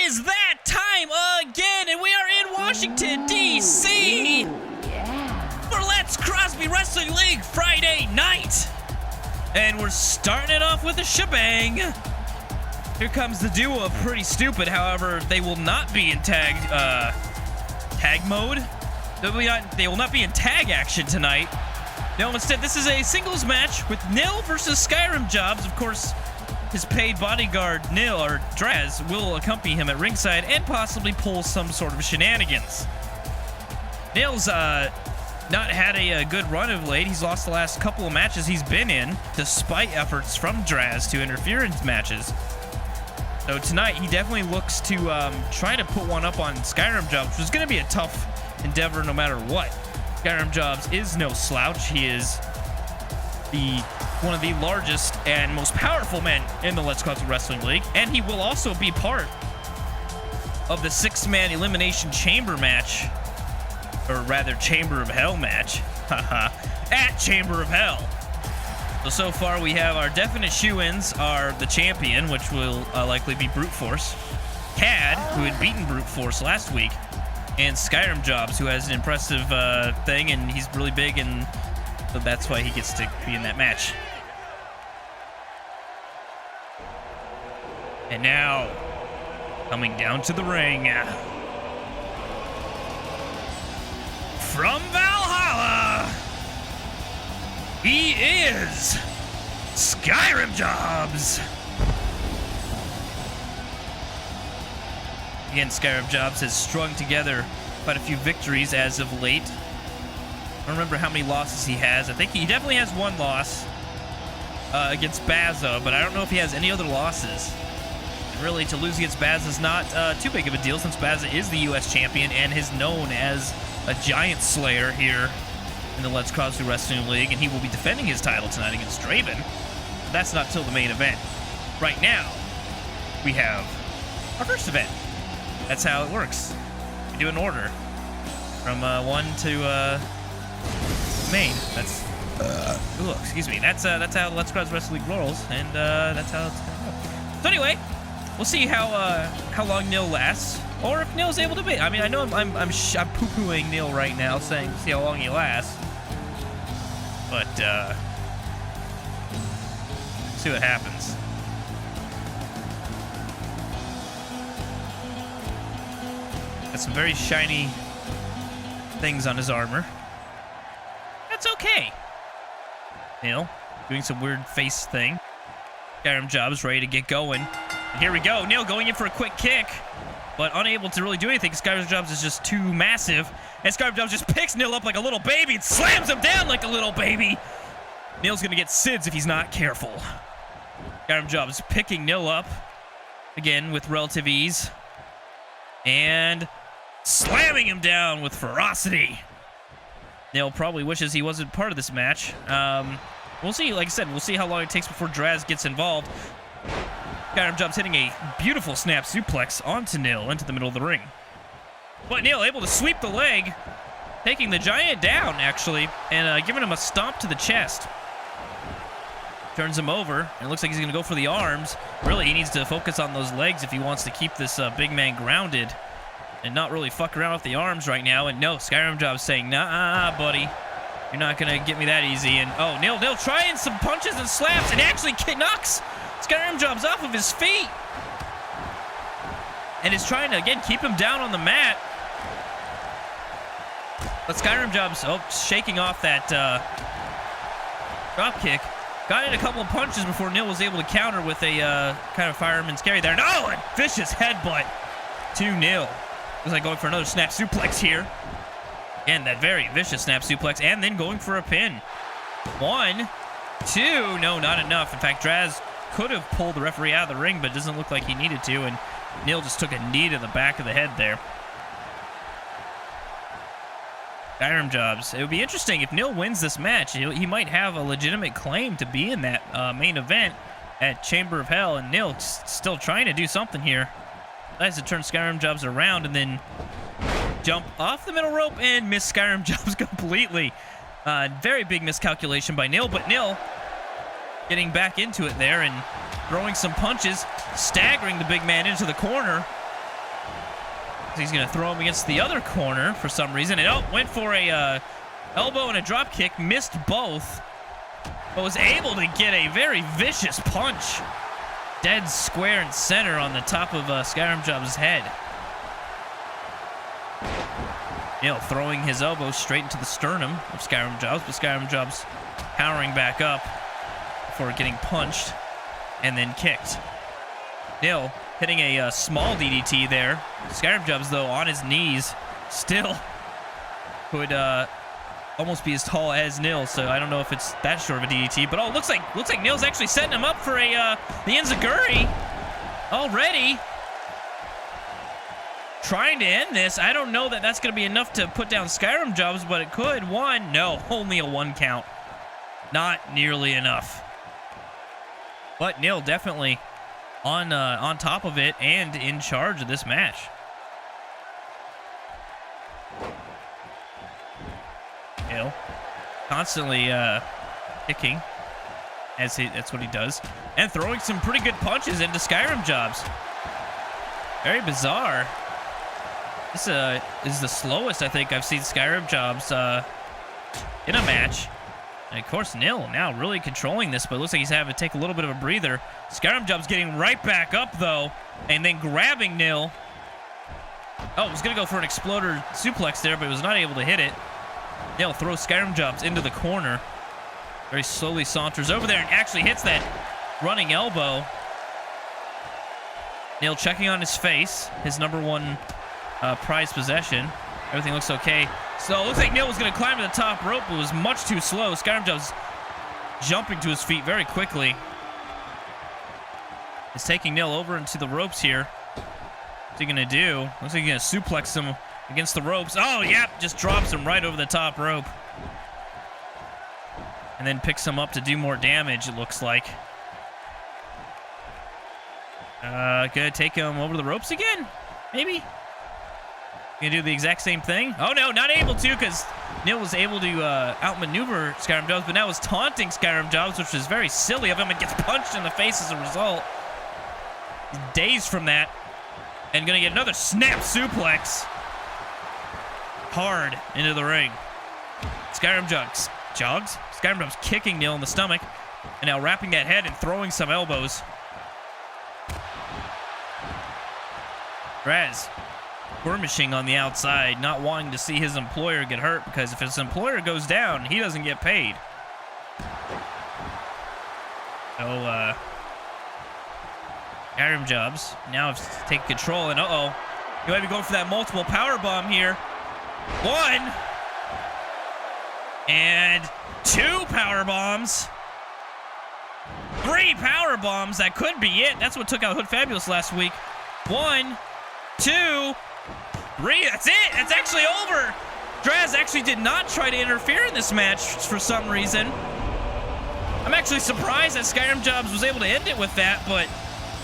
is that time again, and we are in Washington, D.C. for Let's Crosby Wrestling League Friday night. And we're starting it off with a shebang. Here comes the duo of Pretty Stupid. However, they will not be in tag mode. They will not be in tag action tonight. No, instead, this is a singles match with Nil versus Skyrim Jobs. Of course, his paid bodyguard, Nil, or Draz, will accompany him at ringside and possibly pull some sort of shenanigans. Nil's not had a good run of late. He's lost the last couple of matches he's been in, despite efforts from Draz to interference matches. So tonight, he definitely looks to try to put one up on Skyrim Jobs, which is going to be a tough endeavor no matter what. Skyrim Jobs is no slouch. He is one of the largest and most powerful men in the Let's Crosby Wrestling League, and he will also be part of the 6-man Elimination Chamber match, or rather Chamber of Hell match, at Chamber of Hell. So far we have our definite shoe-ins are the champion, which will likely be Brute Force, Khad, who had beaten Brute Force last week, and Skyrim Jobs, who has an impressive thing, and he's really big, and so that's why he gets to be in that match. And now, coming down to the ring, from Valhalla, he is Skyrim Jobs. Again, Skyrim Jobs has strung together quite a few victories as of late. I don't remember how many losses he has. I think he definitely has one loss against Baza, but I don't know if he has any other losses. And really, to lose against Baza is not too big of a deal, since Baza is the U.S. champion and is known as a giant slayer here in the Let's Crosby Wrestling League, and he will be defending his title tonight against Draven. But that's not till the main event. Right now, we have our first event. That's how it works. We do an order from 1 to main. That's excuse me. That's how Let's Crosby Wrestling League rolls, and that's how it's gonna go. So anyway, we'll see how long Nil lasts, or if Nil's able to be. I mean, I know I'm poo-pooing Nil right now, saying see how long he lasts, but see what happens. Got some very shiny things on his armor. That's okay. Nil doing some weird face thing. Skyrim Jobs ready to get going. And here we go. Nil going in for a quick kick, but unable to really do anything. Skyrim Jobs is just too massive. And Skyrim Jobs just picks Nil up like a little baby and slams him down like a little baby. Nil's going to get SIDS if he's not careful. Skyrim Jobs picking Nil up again with relative ease and slamming him down with ferocity. Nil probably wishes he wasn't part of this match. We'll see. Like I said, we'll see how long it takes before Draz gets involved. Skyrim Jobs hitting a beautiful snap suplex onto Nil into the middle of the ring. But Nil able to sweep the leg, taking the giant down, actually, and giving him a stomp to the chest. Turns him over, and it looks like he's going to go for the arms. Really, he needs to focus on those legs if he wants to keep this big man grounded and not really fuck around with the arms right now. And no, Skyrim Jobs saying, nah, buddy. You're not going to get me that easy. And oh, Nil trying some punches and slaps, and actually knocks Skyrim Jobs off of his feet. And is trying to, again, keep him down on the mat. But Skyrim Jobs, shaking off that drop kick. Got in a couple of punches before Nil was able to counter with a kind of fireman's carry there. No, a vicious headbutt to Nil. Looks like going for another snap suplex here. Again, that very vicious snap suplex, and then going for a pin. 1, 2, no, not enough. In fact, Draz could have pulled the referee out of the ring, but it doesn't look like he needed to, and Nil just took a knee to the back of the head there. Skyrim Jobs. It would be interesting if Nil wins this match. He might have a legitimate claim to be in that main event at Chamber of Hell, and Nil still trying to do something here. Tries to turn Skyrim Jobs around and then jump off the middle rope and miss Skyrim Jobs completely. Very big miscalculation by Nil, but Nil getting back into it there and throwing some punches, staggering the big man into the corner. He's going to throw him against the other corner for some reason. And went for a elbow and a drop kick. Missed both. But was able to get a very vicious punch. Dead square and center on the top of Skyrimjob's head. Neil throwing his elbow straight into the sternum of Skyrimjobs, but Skyrimjobs powering back up before getting punched and then kicked. Neil hitting a small DDT there. Skyrimjobs, though, on his knees, still could almost be as tall as Nil, so I don't know if it's that short of a DDT. But looks like Nil's actually setting him up for the Enziguri already. Trying to end this. I don't know that that's going to be enough to put down Skyrimjobs, but it could. One, no, only a 1 count. Not nearly enough. But Nil definitely on top of it and in charge of this match. Nil constantly kicking as that's what he does, and throwing some pretty good punches into Skyrimjobs. Very bizarre. This is the slowest I think I've seen Skyrimjobs in a match. And of course, Nil now really controlling this, but it looks like he's having to take a little bit of a breather. Skyrimjobs getting right back up, though, and then grabbing Nil. Oh, was going to go for an exploder suplex there, but was not able to hit it. Nil throws Skyrimjobs into the corner. Very slowly saunters over there and actually hits that running elbow. Nil checking on his face, his #1 prized possession. Everything looks okay. So it looks like Nil was going to climb to the top rope, but was much too slow. Skyrimjobs jumping to his feet very quickly. He's taking Nil over into the ropes here. What's he going to do? Looks like he's going to suplex him against the ropes. Oh, yep, just drops him right over the top rope. And then picks him up to do more damage, it looks like. Gonna take him over the ropes again? Maybe? Gonna do the exact same thing? Oh no, not able to, because Nil was able to outmaneuver Skyrimjobs, but now was taunting Skyrimjobs, which is very silly of him, and gets punched in the face as a result. He's dazed from that, and gonna get another snap suplex. Hard into the ring. Skyrimjobs kicking Nil in the stomach, and now wrapping that head and throwing some elbows. Raz skirmishing on the outside, not wanting to see his employer get hurt, because if his employer goes down, he doesn't get paid. So, Skyrimjobs now have to take control, and he might be going for that multiple power bomb here. 1 and 2 power bombs. 3 power bombs. That could be it. That's what took out Hood Fabulous last week. 1, 2, 3. That's it. That's actually over. Draz actually did not try to interfere in this match for some reason. I'm actually surprised that Skyrimjobs was able to end it with that, but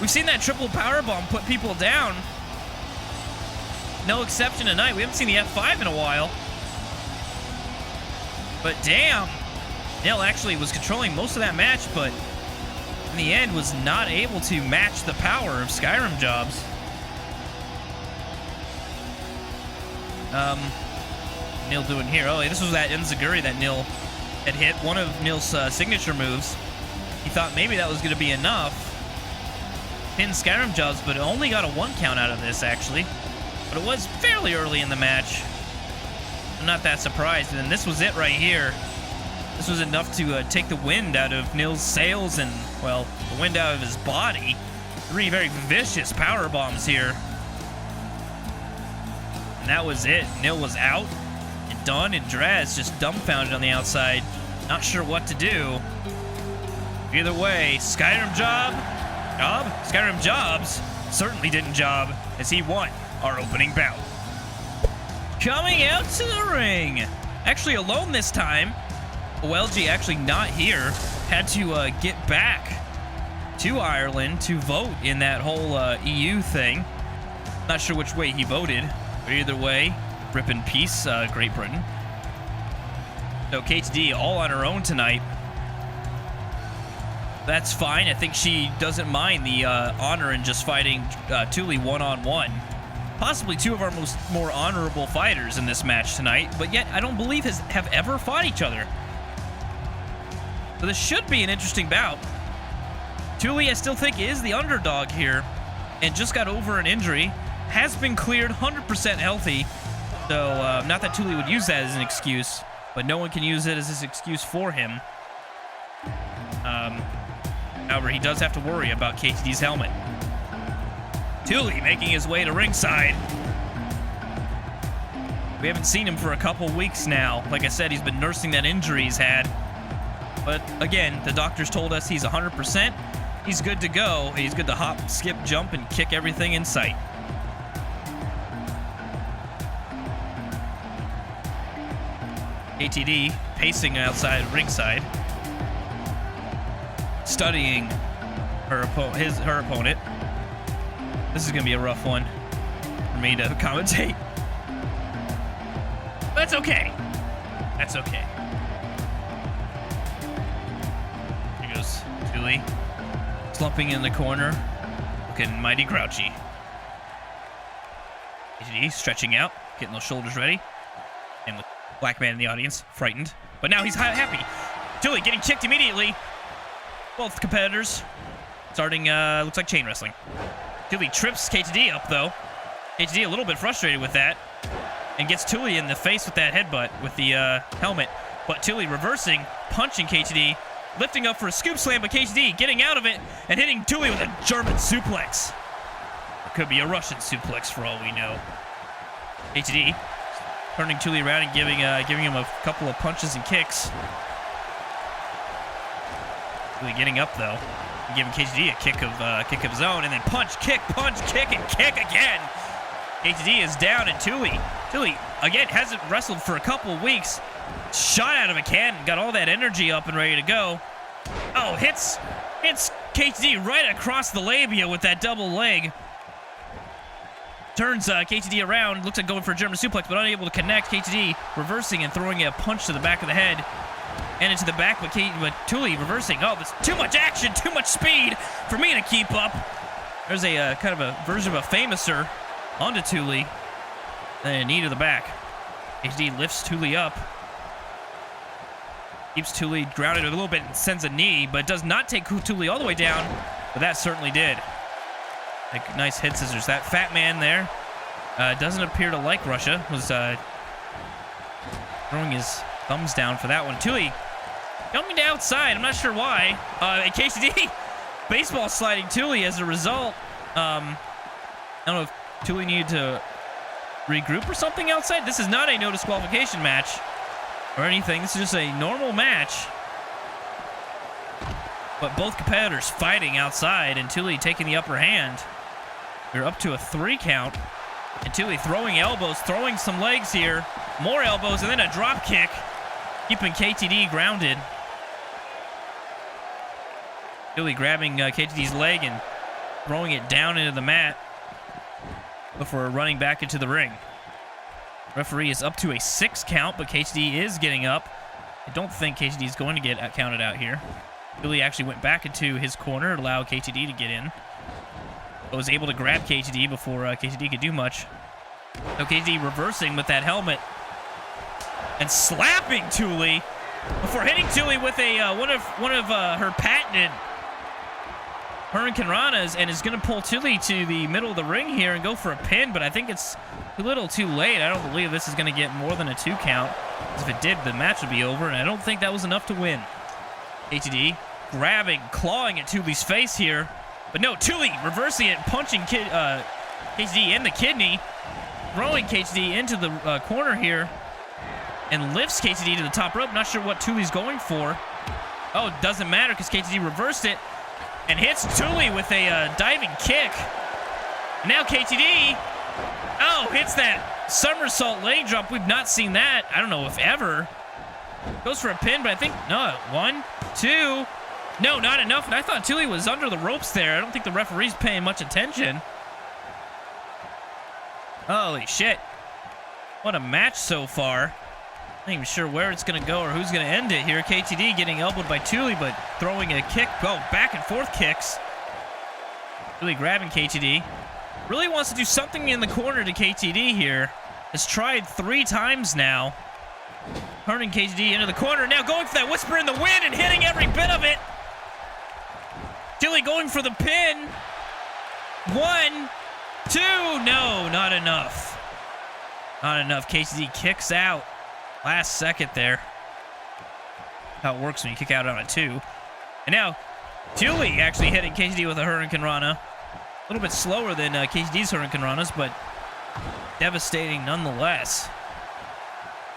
we've seen that triple powerbomb put people down. No exception tonight. We haven't seen the F5 in a while. But damn. Nil actually was controlling most of that match, but in the end was not able to match the power of Skyrimjobs. Nil doing here. Oh, this was that Enziguri that Nil had hit. One of Nil's signature moves. He thought maybe that was going to be enough. Pinned Skyrimjobs, but only got a 1 count out of this, actually. But it was fairly early in the match. I'm not that surprised. And this was it right here. This was enough to take the wind out of Nil's sails and, well, the wind out of his body. 3 very vicious power bombs here. And that was it. Nil was out and done, and Draz just dumbfounded on the outside. Not sure what to do. Either way, Skyrimjobs certainly didn't job, as he won our opening bout. Coming out to the ring, actually alone this time. OLG actually not here. Had to get back to Ireland to vote in that whole EU thing. Not sure which way he voted, but either way, rip in peace, Great Britain. So KTD all on her own tonight. That's fine. I think she doesn't mind the honor in just fighting Tuli one-on-one. possibly two of our more honorable fighters in this match tonight, but yet I don't believe have ever fought each other. So this should be an interesting bout. Tuli, I still think, is the underdog here, and just got over an injury, has been cleared, 100% healthy. So not that Tuli would use that as an excuse, but no one can use it as an excuse for him. However, he does have to worry about KTD's helmet. Tuli making his way to ringside. We haven't seen him for a couple weeks now. Like I said, he's been nursing that injury he's had. But again, the doctors told us he's 100%. He's good to go. He's good to hop, skip, jump, and kick everything in sight. KTD pacing outside ringside, studying her opponent. This is gonna be a rough one for me to commentate. That's okay. That's okay. Here goes Tuli, slumping in the corner, looking mighty grouchy. KTD stretching out, getting those shoulders ready, and the black man in the audience frightened, but now he's happy. Tuli getting kicked immediately. Both competitors starting, looks like chain wrestling. Tuli trips KTD up, though. KTD a little bit frustrated with that, and gets Tuli in the face with that headbutt with the helmet. But Tuli reversing, punching KTD, lifting up for a scoop slam, but KTD getting out of it and hitting Tuli with a German suplex. It could be a Russian suplex for all we know. KTD turning Tuli around and giving him a couple of punches and kicks. Tuli getting up, though, and giving KTD a kick of his own, and then punch, kick, and kick again. KTD is down, and Tuli, again, hasn't wrestled for a couple of weeks. Shot out of a cannon, got all that energy up and ready to go. Oh, hits KTD right across the labia with that double leg. Turns KTD around, looks like going for a German suplex, but unable to connect. KTD reversing and throwing a punch to the back of the head and into the back, but Tuli reversing. Oh, there's too much action, too much speed for me to keep up. There's a kind of a version of a famouser onto Tuli, and a knee to the back. KTD lifts Tuli up, keeps Tuli grounded a little bit and sends a knee, but does not take Tuli all the way down, but that certainly did. Like, nice head scissors. That fat man there doesn't appear to like Russia. Was throwing his thumbs down for that one. Tuli coming to outside. I'm not sure why. KTD baseball sliding Tuli as a result. I don't know if Tuli needed to regroup or something outside. This is not a no disqualification match or anything. This is just a normal match. But both competitors fighting outside, and Tuli taking the upper hand. We're up to a 3 count. And Tuli throwing elbows, throwing some legs here. More elbows, and then a drop kick, keeping KTD grounded. Tuli grabbing KTD's leg and throwing it down into the mat before running back into the ring. Referee is up to a 6 count, but KTD is getting up. I don't think KTD is going to get counted out here. Tuli actually went back into his corner, allowed KTD to get in, but was able to grab KTD before KTD could do much. So KTD reversing with that helmet and slapping Tuli before hitting Tuli with a one of her patented Hurricanranas, and is going to pull Tuli to the middle of the ring here and go for a pin, but I think it's a little too late. I don't believe this is going to get more than a 2 count. If it did, the match would be over, and I don't think that was enough to win. KTD grabbing, clawing at Tuli's face here. But no, Tuli reversing it, punching KTD in the kidney, throwing KTD into the corner here, and lifts KTD to the top rope. Not sure what Tuli's going for. Oh, it doesn't matter because KTD reversed it and hits Tuli with a diving kick. And now KTD, hits that somersault leg drop. We've not seen that, I don't know if ever. Goes for a pin, but I think, no, 1, 2. No, not enough. And I thought Tuli was under the ropes there. I don't think the referee's paying much attention. Holy shit. What a match so far. Not even sure where it's going to go or who's going to end it here. KTD getting elbowed by Tuli, but throwing a kick. Oh, back and forth kicks. Tuli grabbing KTD. Really wants to do something in the corner to KTD here. Has tried 3 times now. Turning KTD into the corner. Now going for that whisper in the wind and hitting every bit of it. Tilly going for the pin. 1, 2. No, not enough. Not enough. KTD kicks out. Last second there. How it works when you kick out on a 2. And now, Tuli actually hitting KTD with a Hurricane Rana. A little bit slower than KTD's Hurricane Ranas, but devastating nonetheless.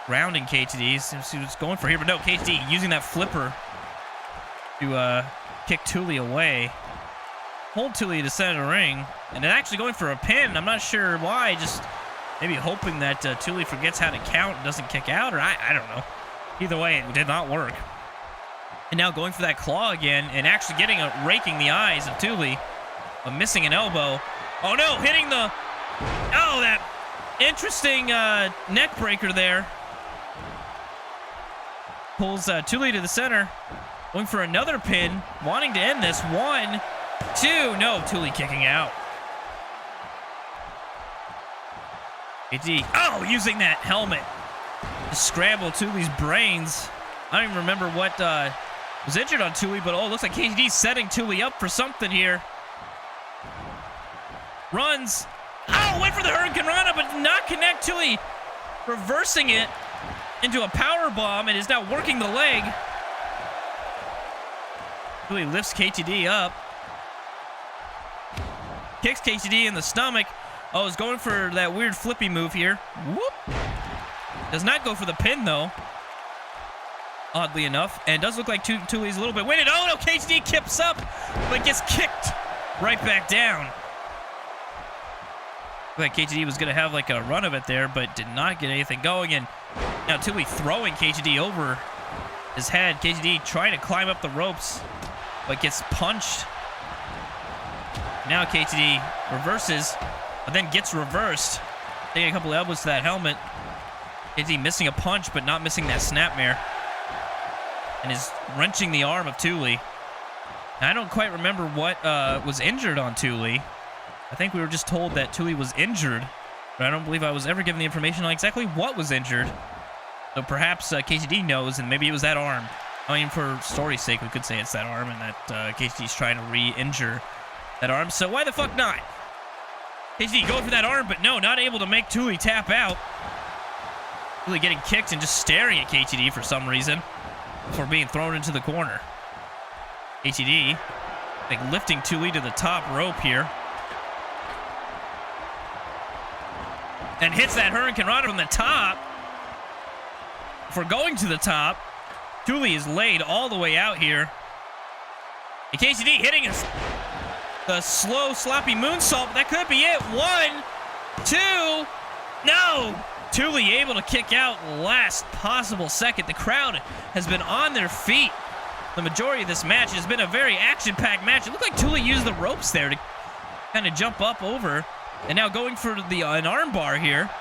Grounding KTD. See what's going for here, but no, KTD using that flipper to kick Tuli away. Hold Tuli to center of the ring, and then actually going for a pin. I'm not sure why, just maybe hoping that Tuli forgets how to count and doesn't kick out, or I don't know. Either way, it did not work. And now going for that claw again, and actually raking the eyes of Tuli, but missing an elbow. Oh no, hitting the... Oh, that interesting neck breaker there. Pulls Tuli to the center. Going for another pin. Wanting to end this. 1, 2. No, Tuli kicking out. KTD. Oh, using that helmet to scramble Tuli's brains. I don't even remember what was injured on Tuli, but oh, it looks like KTD's setting Tuli up for something here. Runs. Oh, went for the Hurricane Rana, but did not connect. Tuli reversing it into a power bomb and is now working the leg. Tuli lifts KTD up. Kicks KTD in the stomach. Oh, is going for that weird flippy move here. Whoop. Does not go for the pin, though. Oddly enough. And does look like Tuli's a little bit winded. Oh, no, KTD kips up, but gets kicked right back down. Like KTD was going to have like a run of it there, but did not get anything going. And now Tuli throwing KTD over his head. KTD trying to climb up the ropes, but gets punched. Now KTD reverses, but then gets reversed. Taking a couple elbows to that helmet. KTD missing a punch, but not missing that snapmare. And is wrenching the arm of Tuli. Now, I don't quite remember what was injured on Tuli. I think we were just told that Tuli was injured, but I don't believe I was ever given the information on exactly what was injured. So perhaps KTD knows, and maybe it was that arm. I mean, for story's sake, we could say it's that arm, and that KTD's trying to re-injure that arm. So why the fuck not? KTD going for that arm, but no, not able to make Tuli tap out. Tuli getting kicked and just staring at KTD for some reason before being thrown into the corner. KTD, like, lifting Tuli to the top rope here. And hits that Hurricane Rana from the top. For going to the top, Tuli is laid all the way out here. And KTD hitting the slow, sloppy moonsault. That could be it. 1, 2. No! Tuli able to kick out last possible second. The crowd has been on their feet. The majority of this match has been a very action-packed match. It looked like Tuli used the ropes there to kind of jump up over. And now going for an arm bar here.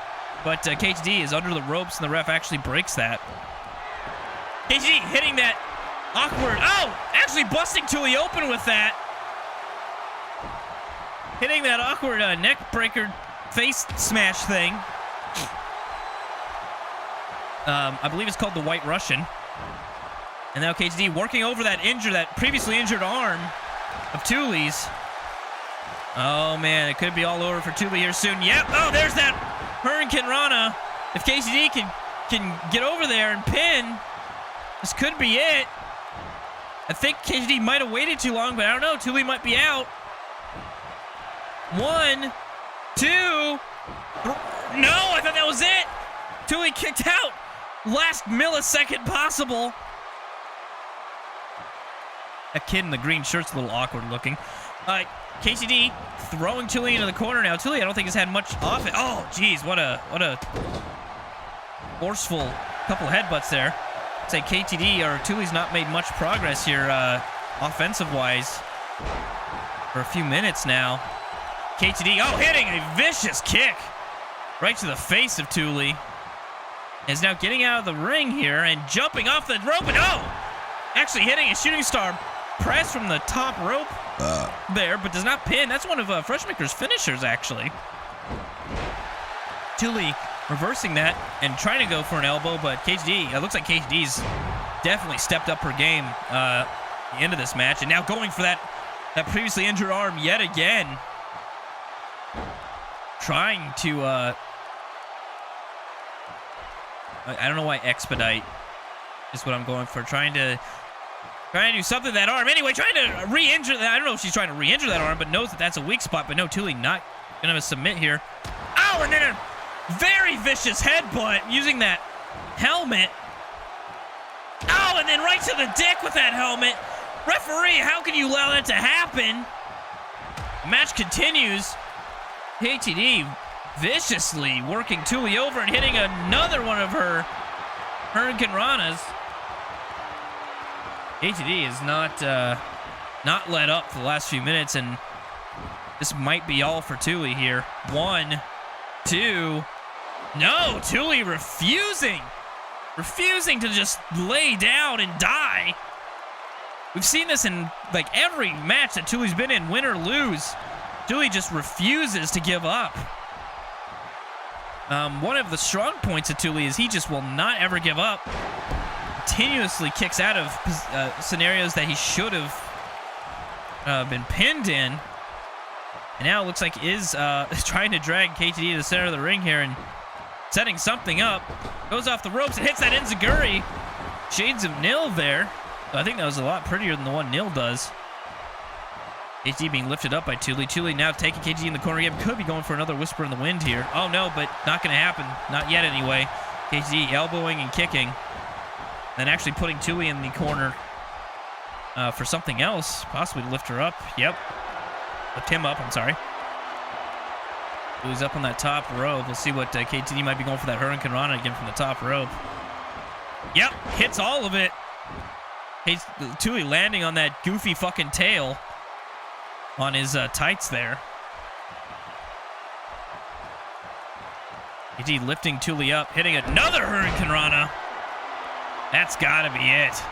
But KTD is under the ropes, and the ref actually breaks that. KTD hitting that awkward... Oh! Actually busting Tuli open with that. Hitting that awkward neck breaker face smash thing. I believe it's called the White Russian. And now KTD working over that previously injured arm of Tuli's. Oh, man, it could be all over for Tuli here soon. Yep. Oh, there's that Hurricane Rana. If KTD can get over there and pin, this could be it. I think KTD might have waited too long, but I don't know. Tuli might be out. 1, 2. No, I thought that was it. Tuli kicked out. Last millisecond possible. That kid in the green shirt's a little awkward looking. KTD throwing Tuli into the corner now. Tuli, I don't think has had much off it. Oh, geez, what a forceful couple headbutts there. I'd say KTD or Tuli's not made much progress here, offensive-wise, for a few minutes now. KTD, oh, hitting a vicious kick right to the face of Tuli. Is now getting out of the ring here and jumping off the rope, and oh, actually hitting a shooting star press from the top rope. there, but does not pin. That's one of Freshmaker's finishers, actually. TUULI reversing that and trying to go for an elbow, but KHD, it looks like KHD's definitely stepped up her game at the end of this match, and now going for that previously injured arm yet again. Trying to, I don't know why expedite is what I'm going for. Trying to do something to that arm. Anyway, trying to re-injure that. I don't know if she's trying to re-injure that arm, but knows that that's a weak spot. But no, TUULI not going to submit here. Oh, and then a very vicious headbutt using that helmet. Oh, and then right to the dick with that helmet. Referee, how can you allow that to happen? Match continues. KTD viciously working TUULI over and hitting another one of her Hurricane Ranas. KTD is not let up for the last few minutes, and this might be all for TUULI here. 1, 2. No, TUULI refusing to just lay down and die. We've seen this in like every match that TUULI's been in, win or lose. TUULI just refuses to give up. One of the strong points of TUULI is he just will not ever give up. Continuously kicks out of scenarios that he should have been pinned in. And now it looks like is trying to drag KTD to the center of the ring here and setting something up. Goes off the ropes and hits that enziguri. Shades of nil there. So I think that was a lot prettier than the one nil does. KTD being lifted up by TUULI. TUULI now taking KTD in the corner again. Could be going for another whisper in the wind here. Oh no, but not going to happen. Not yet anyway. KTD elbowing and kicking. Then actually putting TUULI in the corner for something else. Possibly to lift her up. Yep. Lift him up, I'm sorry. TUULI's up on that top rope. We'll see what KTD might be going for that Hurricane Rana again from the top rope. Yep, hits all of it. TUULI landing on that goofy fucking tail on his tights there. KTD lifting TUULI up, hitting another Hurricane Rana. That's gotta be it.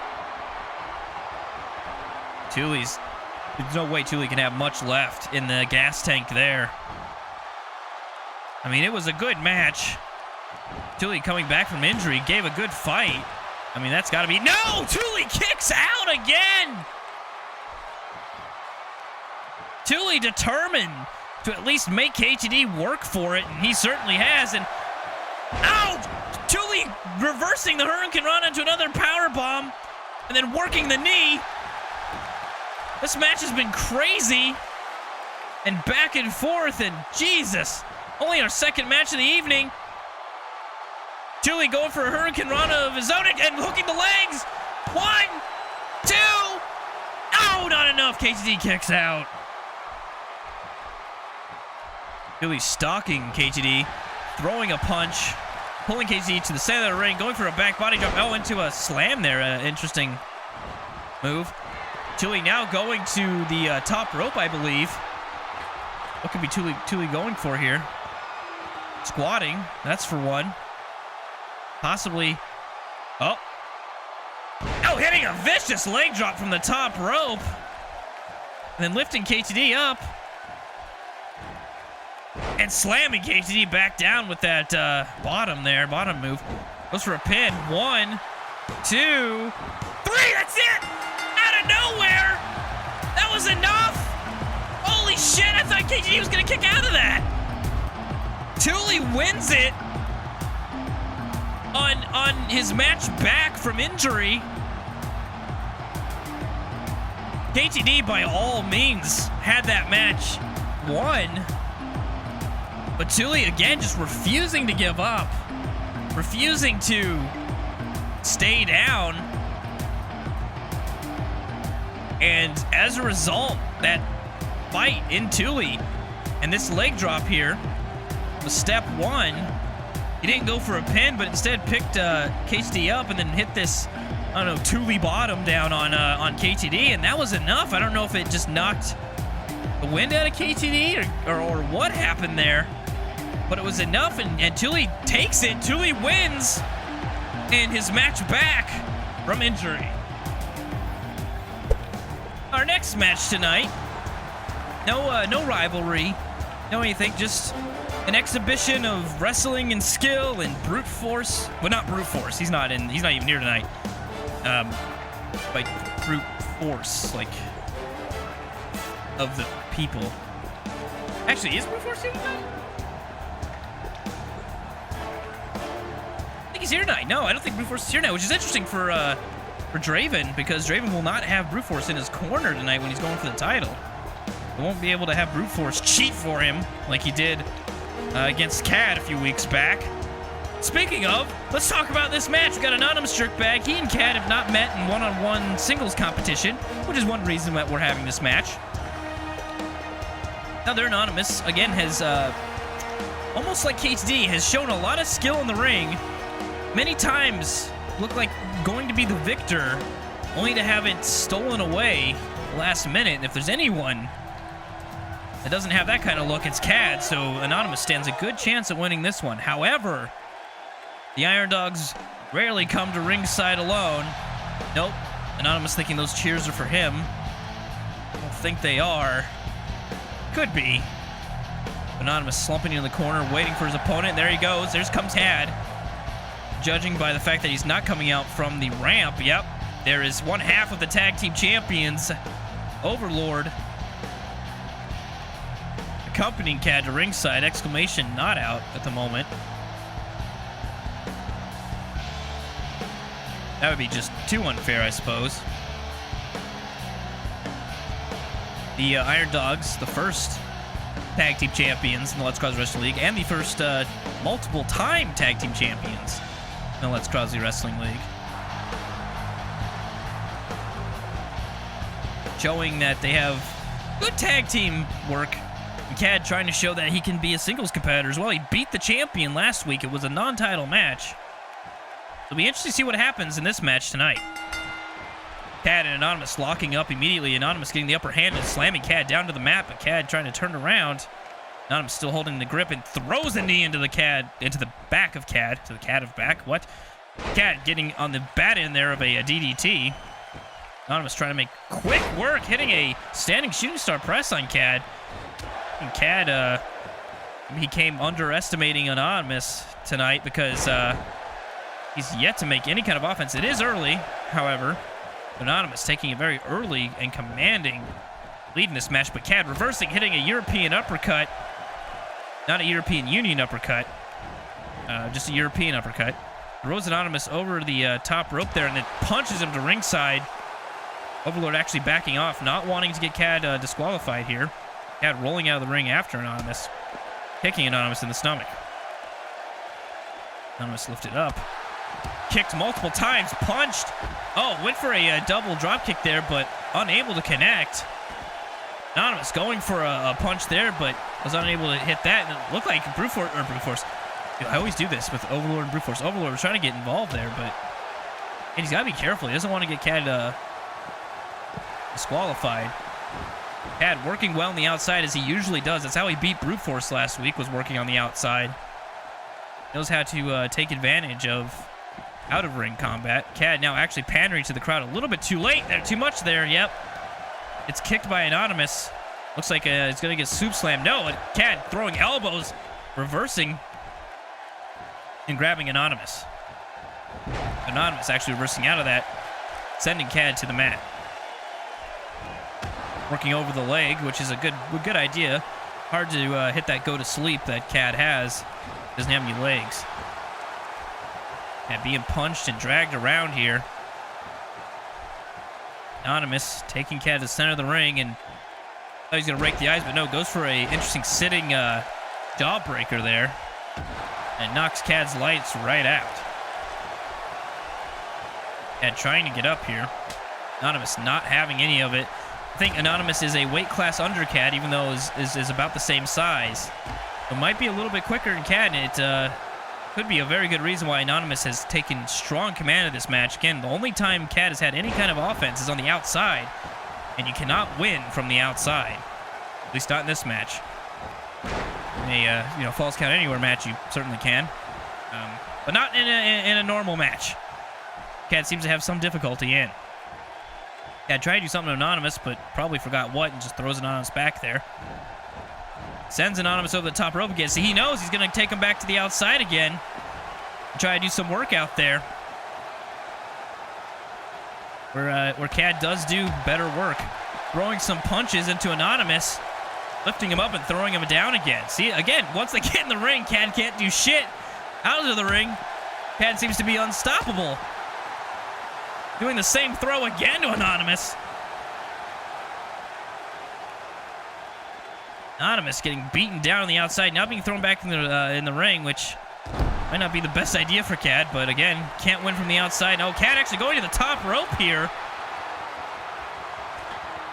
There's no way TUULI can have much left in the gas tank there. I mean, it was a good match. TUULI coming back from injury, gave a good fight. I mean, that's gotta be, no! TUULI kicks out again! TUULI determined to at least make KTD work for it, and he certainly has, and ow! TUULI reversing the Hurricane Rana into another power bomb, and then working the knee. This match has been crazy, and back and forth, and Jesus, only our second match of the evening. TUULI going for a Hurricane Rana of his own and hooking the legs. 1, 2. Oh, not enough. KTD kicks out. TUULI stalking KTD, throwing a punch, pulling KTD to the center of the ring, going for a back body drop. Oh, into a slam there. Interesting move. TUULI now going to the top rope, I believe. What could be TUULI going for here? Squatting. That's for one. Possibly. Oh, hitting a vicious leg drop from the top rope. And then lifting KTD up. And slamming KTD back down with that bottom move. Goes for a pin. 1, 2, 3. That's it! Out of nowhere! That was enough! Holy shit, I thought KTD was going to kick out of that. TUULI wins it on his match back from injury. KTD, by all means, had that match won. But TUULI, again, just refusing to give up. Refusing to stay down. And as a result, that fight in TUULI and this leg drop here was step 1. He didn't go for a pin, but instead picked KTD up and then hit this, I don't know, TUULI bottom down on KTD, and that was enough. I don't know if it just knocked the wind out of KTD or what happened there, but it was enough, and TUULI takes it. TUULI wins in his match back from injury. Our next match tonight No rivalry, no anything. Just an exhibition of wrestling and skill and brute force. Well, not brute force. He's not even here tonight. Like brute force, like of the people. Actually, is brute force here tonight? I think he's here tonight. No, I don't think brute force is here tonight, which is interesting for Draven, because Draven will not have brute force in his corner tonight when he's going for the title. He won't be able to have brute force cheat for him like he did against Khad a few weeks back. Speaking of, let's talk about this match. We got Anonymous Jerkbag. He and Khad have not met in one-on-one singles competition, which is one reason that we're having this match. Now, they're Anonymous, again, has, almost like KD, has shown a lot of skill in the ring. Many times looked like going to be the victor, only to have it stolen away last minute. And if there's anyone that doesn't have that kind of look, it's Khad, so Anonymous stands a good chance at winning this one. However, the Iron Dogs rarely come to ringside alone. Nope. Anonymous thinking those cheers are for him. I don't think they are. Could be. Anonymous slumping in the corner, waiting for his opponent. There he goes. There comes Khad. Judging by the fact that he's not coming out from the ramp. Yep. There is one half of the tag team champions, Overlord, accompanying Khad to ringside. Exclamation not out at the moment. That would be just too unfair, I suppose. The Iron Dogs, the first tag team champions in the Let's Cross Wrestling League, and the first multiple-time tag team champions in the Let's Cross Wrestling League. Showing that they have good tag team work. And Khad trying to show that he can be a singles competitor as well. He beat the champion last week. It was a non-title match. It'll be interesting to see what happens in this match tonight. Khad and Anonymous locking up immediately. Anonymous getting the upper hand and slamming Khad down to the mat, but Khad trying to turn around. Anonymous still holding the grip and throws a knee into the back of Khad. To the Khad of back. What? Khad getting on the bat end there of a DDT. Anonymous trying to make quick work, hitting a standing shooting star press on Khad. And Khad, he came underestimating Anonymous tonight because he's yet to make any kind of offense. It is early, however. Anonymous taking it very early and commanding lead in this match, but Khad reversing, hitting a European uppercut. Not a European Union uppercut, just a European uppercut. Throws Anonymous over the top rope there and then punches him to ringside. Overlord actually backing off, not wanting to get Khad disqualified here. Khad rolling out of the ring after Anonymous, kicking Anonymous in the stomach. Anonymous lifted up. Kicked multiple times, punched. Oh, went for a double drop kick there, but unable to connect. Anonymous going for a punch there, but was unable to hit that. And it looked like Brute Force. Dude, I always do this with Overlord and Brute Force. Overlord was trying to get involved there, but and he's got to be careful. He doesn't want to get Khad disqualified. Khad working well on the outside as he usually does. That's how he beat Brute Force last week, was working on the outside. Knows how to take advantage of out-of-ring combat. Khad now actually pandering to the crowd a little bit too late. There, too much there. Yep. It's kicked by Anonymous. Looks like it's going to get soup slammed. No, Khad throwing elbows, reversing, and grabbing Anonymous. Anonymous actually reversing out of that, sending Khad to the mat. Working over the leg, which is a good idea. Hard to hit that go-to-sleep that Khad has. Doesn't have any legs. And being punched and dragged around here. Anonymous taking Khad to the center of the ring, and thought he's going to rake the eyes, but no, goes for a interesting sitting jawbreaker there. And knocks Khad's lights right out. Khad trying to get up here. Anonymous not having any of it. I think Anonymous is a weight class under Khad, even though is about the same size. It might be a little bit quicker than Khad, and it could be a very good reason why Anonymous has taken strong command of this match. Again, the only time Khad has had any kind of offense is on the outside, and you cannot win from the outside. At least not in this match. In a Falls Count Anywhere match, you certainly can, but not in a normal match. Khad seems to have some difficulty in. Yeah, tried to do something Anonymous, but probably forgot what and just throws Anonymous back there. Sends Anonymous over the top rope again. See, he knows he's going to take him back to the outside again. Try to do some work out there. Where Khad does do better work. Throwing some punches into Anonymous. Lifting him up and throwing him down again. See, again, once they get in the ring, Khad can't do shit. Out of the ring, Khad seems to be unstoppable. Doing the same throw again to Anonymous. Anonymous getting beaten down on the outside, now being thrown back in the ring, which might not be the best idea for Khad, but again, can't win from the outside. No, Khad actually going to the top rope here.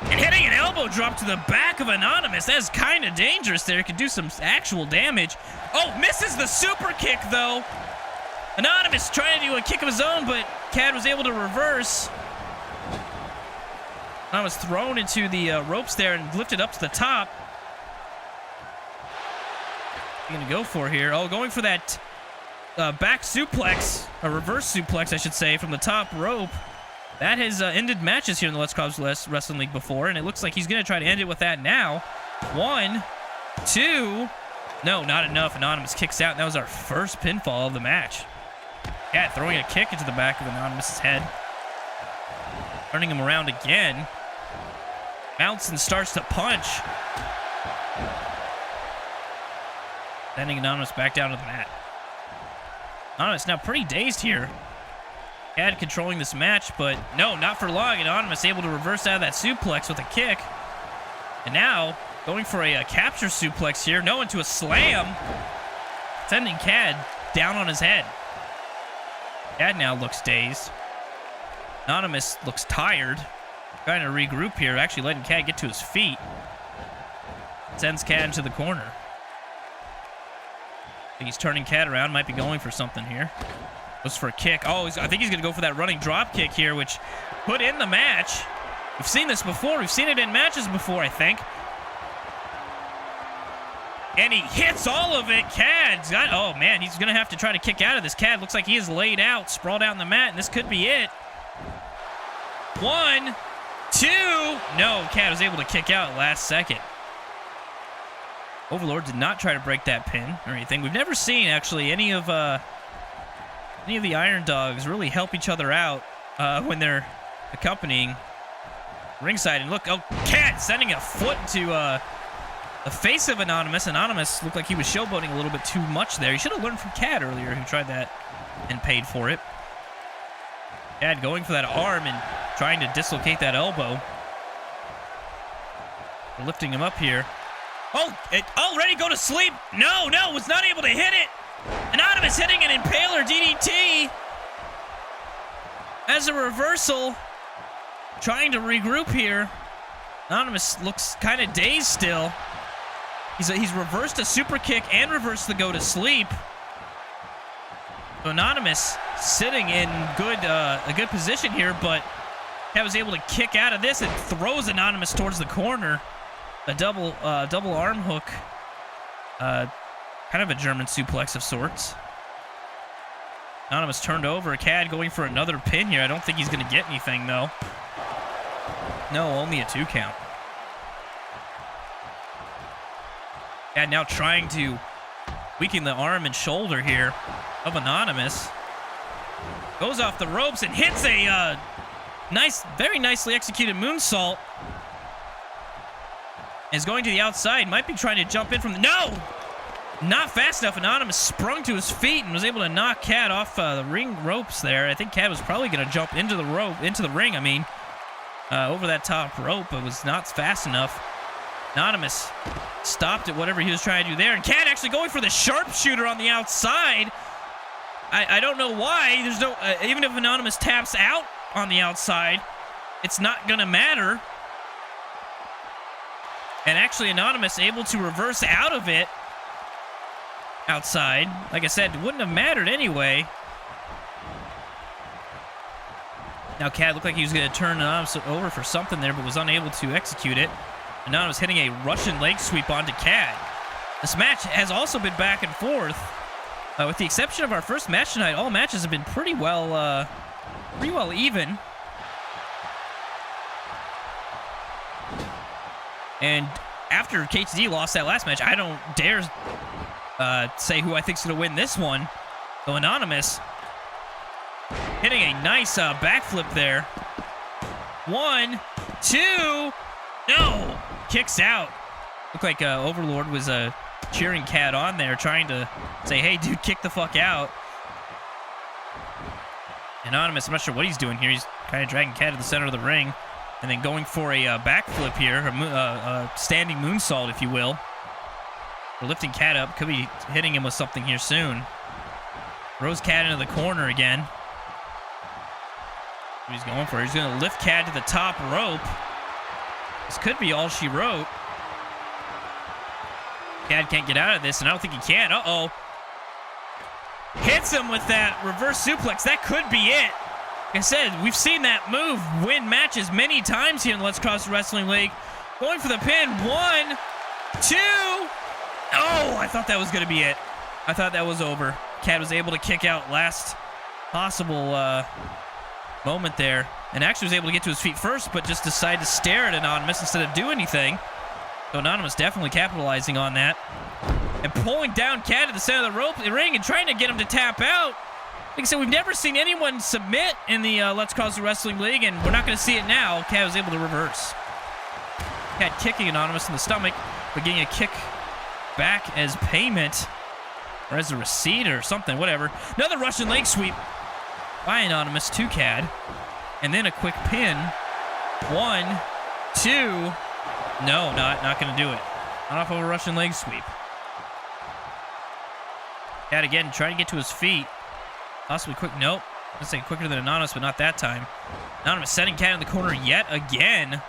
And hitting an elbow drop to the back of Anonymous. That's kind of dangerous there. It could do some actual damage. Oh, misses the super kick, though. Anonymous trying to do a kick of his own, but Khad was able to reverse. Anonymous thrown into the ropes there and lifted up to the top. What are you going to go for here? Oh, going for that back suplex, a reverse suplex, I should say, from the top rope. That has ended matches here in the Let's Cause Wrestling League before, and it looks like he's going to try to end it with that now. 1, 2. No, not enough. Anonymous kicks out, and that was our first pinfall of the match. Khad throwing a kick into the back of Anonymous's head. Turning him around again. Mounts and starts to punch. Sending Anonymous back down to the mat. Anonymous now pretty dazed here. Khad controlling this match, but no, not for long. Anonymous able to reverse out of that suplex with a kick. And now going for a capture suplex here. No, into a slam. Sending Khad down on his head. Khad now looks dazed. Anonymous looks tired. Trying to regroup here, actually letting Khad get to his feet. Sends Khad into the corner. He's turning Khad around, might be going for something here. Goes for a kick. Oh, I think he's going to go for that running drop kick here, which put in the match. We've seen this before. We've seen it in matches before, I think. And he hits all of it. Khad's got... Oh, man, he's going to have to try to kick out of this. Khad looks like he is laid out, sprawled out on the mat, and this could be it. 1, 2. No, Khad was able to kick out last second. Overlord did not try to break that pin or anything. We've never seen, actually, any of the Iron Dogs really help each other out when they're accompanying ringside. And look, oh, Khad sending a foot to the face of Anonymous. Anonymous looked like he was showboating a little bit too much there. He should have learned from Khad earlier, who tried that and paid for it. Khad going for that arm and trying to dislocate that elbow. They're lifting him up here. Oh, already go to sleep. No, was not able to hit it. Anonymous hitting an Impaler DDT. As a reversal. Trying to regroup here. Anonymous looks kind of dazed still. He's reversed a super kick and reversed the go to sleep. So Anonymous sitting in a good position here, but Khad was able to kick out of this and throws Anonymous towards the corner. A double arm hook. Kind of a German suplex of sorts. Anonymous turned over. Khad going for another pin here. I don't think he's going to get anything, though. No, only a 2 count. Khad now trying to weaken the arm and shoulder here of Anonymous. Goes off the ropes and hits a very nicely executed moonsault. Is going to the outside. Might be trying to jump in from the... No! Not fast enough. Anonymous sprung to his feet and was able to knock Khad off the ring ropes there. I think Khad was probably going to jump into the ring, over that top rope, but was not fast enough. Anonymous stopped at whatever he was trying to do there. And Khad actually going for the sharpshooter on the outside. I don't know why. There's no... even if Anonymous taps out on the outside, it's not going to matter. And actually, Anonymous able to reverse out of it outside. Like I said, it wouldn't have mattered anyway. Now, Khad looked like he was going to turn Anonymous over for something there, but was unable to execute it. Anonymous hitting a Russian leg sweep onto Khad. This match has also been back and forth. With the exception of our first match tonight, all matches have been pretty well even. And after KTD lost that last match, I don't dare say who I think's going to win this one. So Anonymous hitting a nice backflip there. 1, 2, no! Kicks out. Looked like Overlord was cheering Khad on there, trying to say, hey, dude, kick the fuck out. Anonymous, I'm not sure what he's doing here. He's kind of dragging Khad to the center of the ring and then going for a backflip here, a standing moonsault, if you will. We're lifting Khad up. Could be hitting him with something here soon. Throws Khad into the corner again. What he's going for. He's going to lift Khad to the top rope. This could be all she wrote. Khad can't get out of this, and I don't think he can. Uh-oh. Hits him with that reverse suplex. That could be it. Like I said, we've seen that move win matches many times here in the Let's Cross Wrestling League. Going for the pin. 1, 2. Oh, I thought that was going to be it. I thought that was over. Khad was able to kick out last possible moment there. And actually was able to get to his feet first, but just decided to stare at Anonymous instead of do anything. So Anonymous definitely capitalizing on that. And pulling down Khad to the center of the ring and trying to get him to tap out. Like I said, we've never seen anyone submit in the Let's Cause the Wrestling League, and we're not going to see it now. Khad was able to reverse. Khad kicking Anonymous in the stomach, but getting a kick back as payment, or as a receipt or something, whatever. Another Russian leg sweep by Anonymous to Khad. And then a quick pin. 1, 2. No, not going to do it. Not off of a Russian leg sweep. Khad again, trying to get to his feet. Possibly quick. Nope. Let's say quicker than Anonymous, but not that time. Anonymous setting Khad in the corner yet again.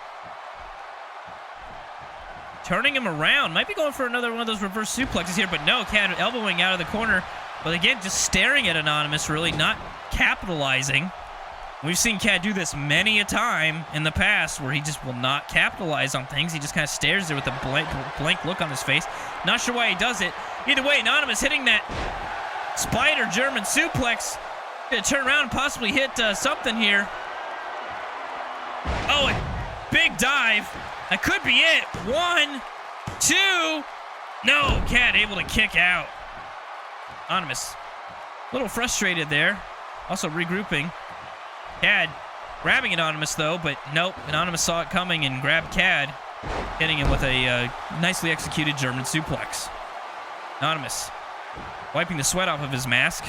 Turning him around. Might be going for another one of those reverse suplexes here, but no. Khad elbowing out of the corner. But again, just staring at Anonymous, really not capitalizing. We've seen Khad do this many a time in the past where he just will not capitalize on things. He just kind of stares there with a blank look on his face. Not sure why he does it. Either way, Anonymous hitting that spider German suplex. Gonna turn around and possibly hit something here. Oh, a big dive. That could be it. 1, 2. No, Khad able to kick out. Anonymous a little frustrated there. Also regrouping. Khad grabbing Anonymous, though, but nope. Anonymous saw it coming and grabbed Khad, hitting him with a nicely executed German suplex. Anonymous wiping the sweat off of his mask,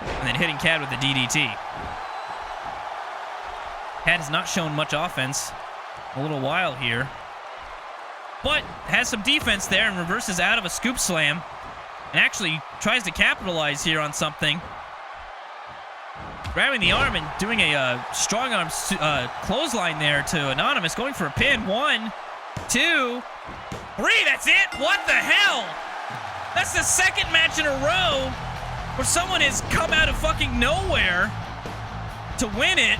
and then hitting Khad with the DDT. Khad has not shown much offense in a little while here, but has some defense there and reverses out of a scoop slam, and actually tries to capitalize here on something. Grabbing the arm and doing a strong arm clothesline there to Anonymous, going for a pin. 1, 2, 3. That's it. What the hell? That's the second match in a row where someone has come out of fucking nowhere to win it.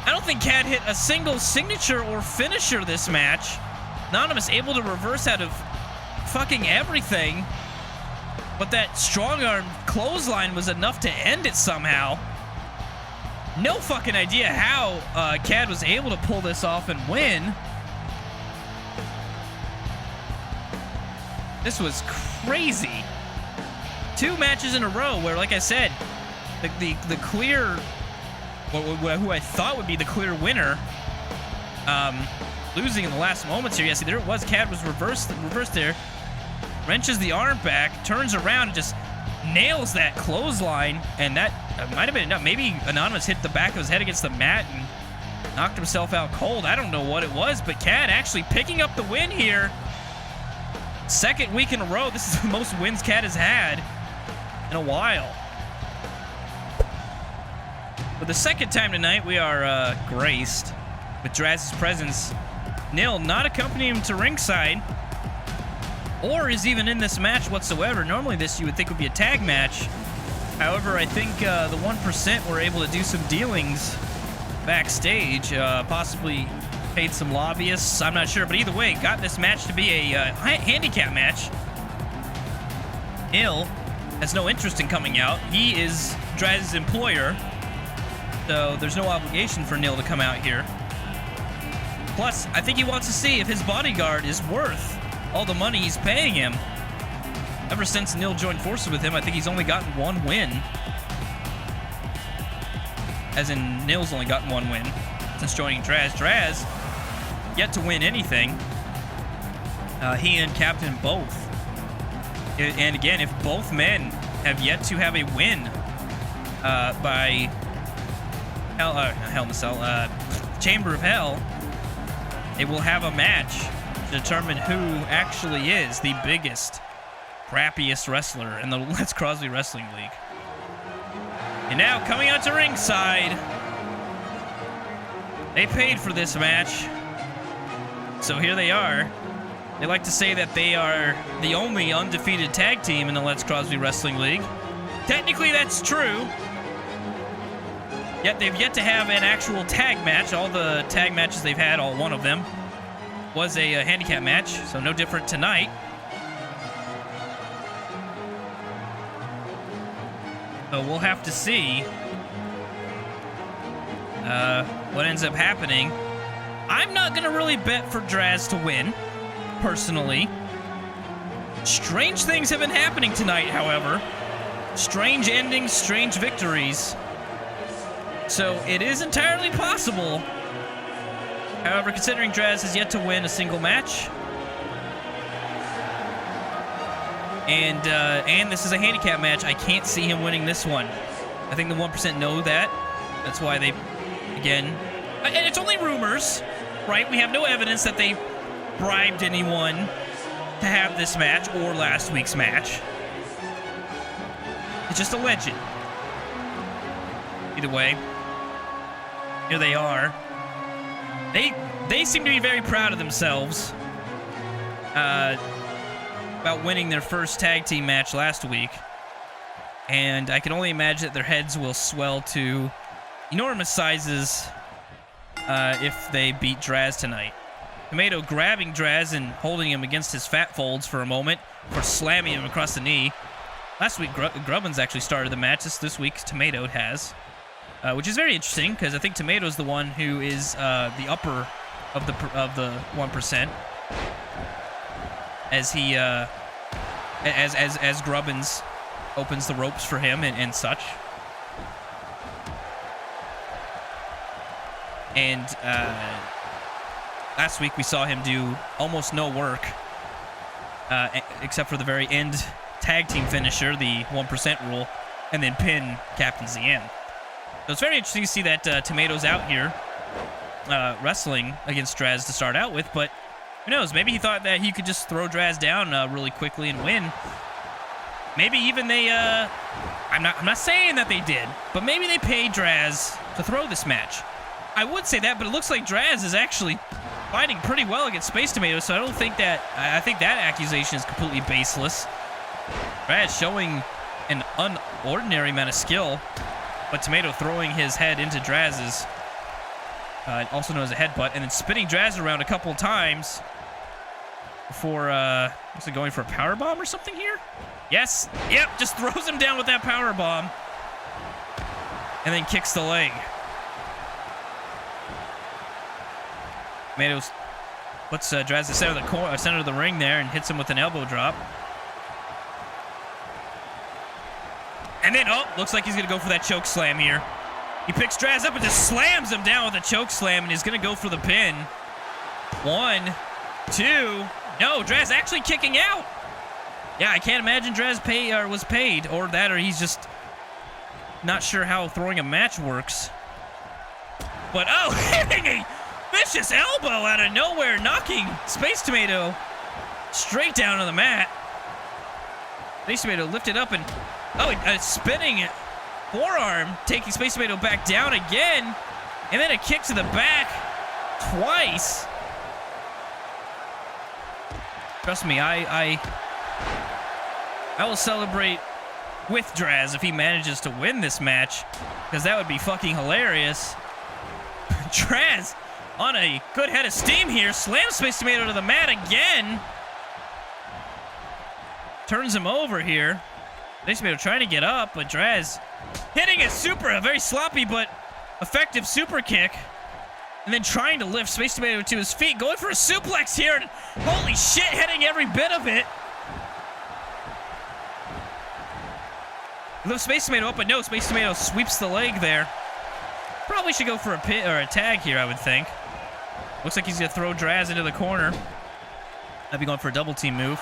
I don't think Khad hit a single signature or finisher this match. Anonymous able to reverse out of fucking everything, but that strong arm clothesline was enough to end it somehow. No fucking idea how Khad was able to pull this off and win. This was crazy. 2 matches in a row where, like I said, the clear, who I thought would be the clear winner, losing in the last moments here. Yeah, see, there it was. Khad was reversed there. Wrenches the arm back, turns around, and just nails that clothesline, and that might have been enough. Maybe Anonymous hit the back of his head against the mat and knocked himself out cold. I don't know what it was, but Khad actually picking up the win here. Second week in a row. This is the most wins Khad has had in a while. For the second time tonight, we are graced with Draz's presence. Nil not accompanying him to ringside, or is even in this match whatsoever. Normally this you would think would be a tag match. However, I think the 1% were able to do some dealings backstage, possibly paid some lobbyists. I'm not sure, but either way, got this match to be a handicap match. Nil has no interest in coming out. He is Draz's employer, so there's no obligation for Nil to come out here. Plus, I think he wants to see if his bodyguard is worth all the money he's paying him. Ever since Neil joined forces with him, I think he's only gotten one win. As in, Neil's only gotten one win since joining Draz. Draz, yet to win anything. He and Captain both. And again, if both men have yet to have a win by Hell in a Cell, Chamber of Hell, they will have a match to determine who actually is the biggest, crappiest wrestler in the Let's Crosby Wrestling League. And now, coming out to ringside, they paid for this match, so here they are. They like to say that they are the only undefeated tag team in the Let's Crosby Wrestling League. Technically, that's true. Yet they've yet to have an actual tag match. All the tag matches they've had, all one of them, was a handicap match, so no different tonight. So we'll have to see what ends up happening. I'm not going to really bet for Draz to win, personally. Strange things have been happening tonight, however. Strange endings, strange victories. So it is entirely possible. However, considering Draz has yet to win a single match, and this is a handicap match, I can't see him winning this one. I think the 1% know that. That's why they, again, and it's only rumors, right? We have no evidence that they bribed anyone to have this match or last week's match. It's just alleged. Either way, here they are. They seem to be very proud of themselves about winning their first tag team match last week. And I can only imagine that their heads will swell to enormous sizes if they beat Draz tonight. Tomato grabbing Draz and holding him against his fat folds for a moment before slamming him across the knee. Last week, Grubbins actually started the match. This week, Tomato has. Which is very interesting, because I think Tomato's the one who is the upper of the 1%. As he, as Grubbins opens the ropes for him and such. And last week we saw him do almost no work, except for the very end tag team finisher, the 1% rule, and then pin Captain ZM. So it's very interesting to see that Tomato's out here wrestling against Draz to start out with, but who knows? Maybe he thought that he could just throw Draz down really quickly and win. Maybe even they, I'm not saying that they did, but maybe they paid Draz to throw this match. I would say that, but it looks like Draz is actually fighting pretty well against Space Tomato, so I don't think that, I think that accusation is completely baseless. Draz showing an unordinary amount of skill, but Tomato throwing his head into Draz's, also known as a headbutt, and then spinning Draz around a couple of times before, was it going for a power bomb or something here? Yes, yep, just throws him down with that power bomb, and then kicks the leg. Tomatoes puts Draz the center of the ring there and hits him with an elbow drop. And then, oh, looks like he's going to go for that choke slam here. He picks Draz up and just slams him down with a choke slam, and he's going to go for the pin. 1, 2. No, Draz actually kicking out. Yeah, I can't imagine Draz was paid, or that, or he's just not sure how throwing a match works. But, oh, hitting a vicious elbow out of nowhere, knocking Space Tomato straight down to the mat. Space Tomato lifted up and, oh, a spinning forearm, taking Space Tomato back down again, and then a kick to the back twice. Trust me, I will celebrate with Draz if he manages to win this match, because that would be fucking hilarious. Draz on a good head of steam here, slams Space Tomato to the mat again. Turns him over here. Space Tomato trying to get up, but Draz hitting a very sloppy but effective super kick. And then trying to lift Space Tomato to his feet. Going for a suplex here. And holy shit, hitting every bit of it. Lift Space Tomato up, but no, Space Tomato sweeps the leg there. Probably should go for a pin or a tag here, I would think. Looks like he's going to throw Draz into the corner. Might be going for a double team move.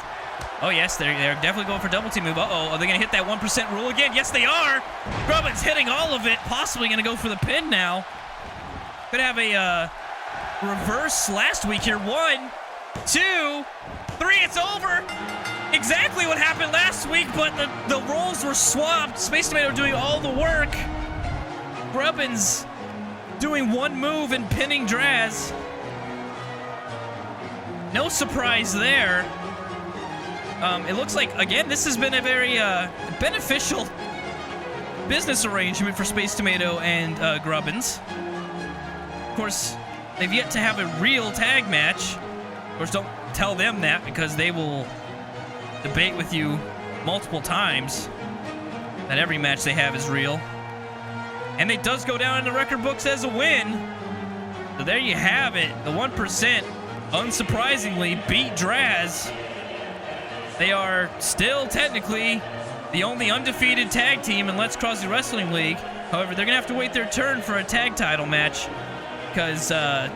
Oh, yes, they're definitely going for a double team move. Uh-oh, are they going to hit that 1% rule again? Yes, they are. Grubbin's hitting all of it. Possibly going to go for the pin now. Could have a reverse last week here. 1, 2, 3, it's over. Exactly what happened last week, but the roles were swapped. Space Tomato doing all the work. Grubbin's doing one move and pinning Draz. No surprise there. It looks like, again, this has been a very beneficial business arrangement for Space Tomato and Grubbins. Of course, they've yet to have a real tag match. Of course, don't tell them that because they will debate with you multiple times that every match they have is real. And it does go down in the record books as a win. So there you have it. The 1%, unsurprisingly, beat Draz. They are still technically the only undefeated tag team in Let's Cross the Wrestling League. However, they're going to have to wait their turn for a tag title match because the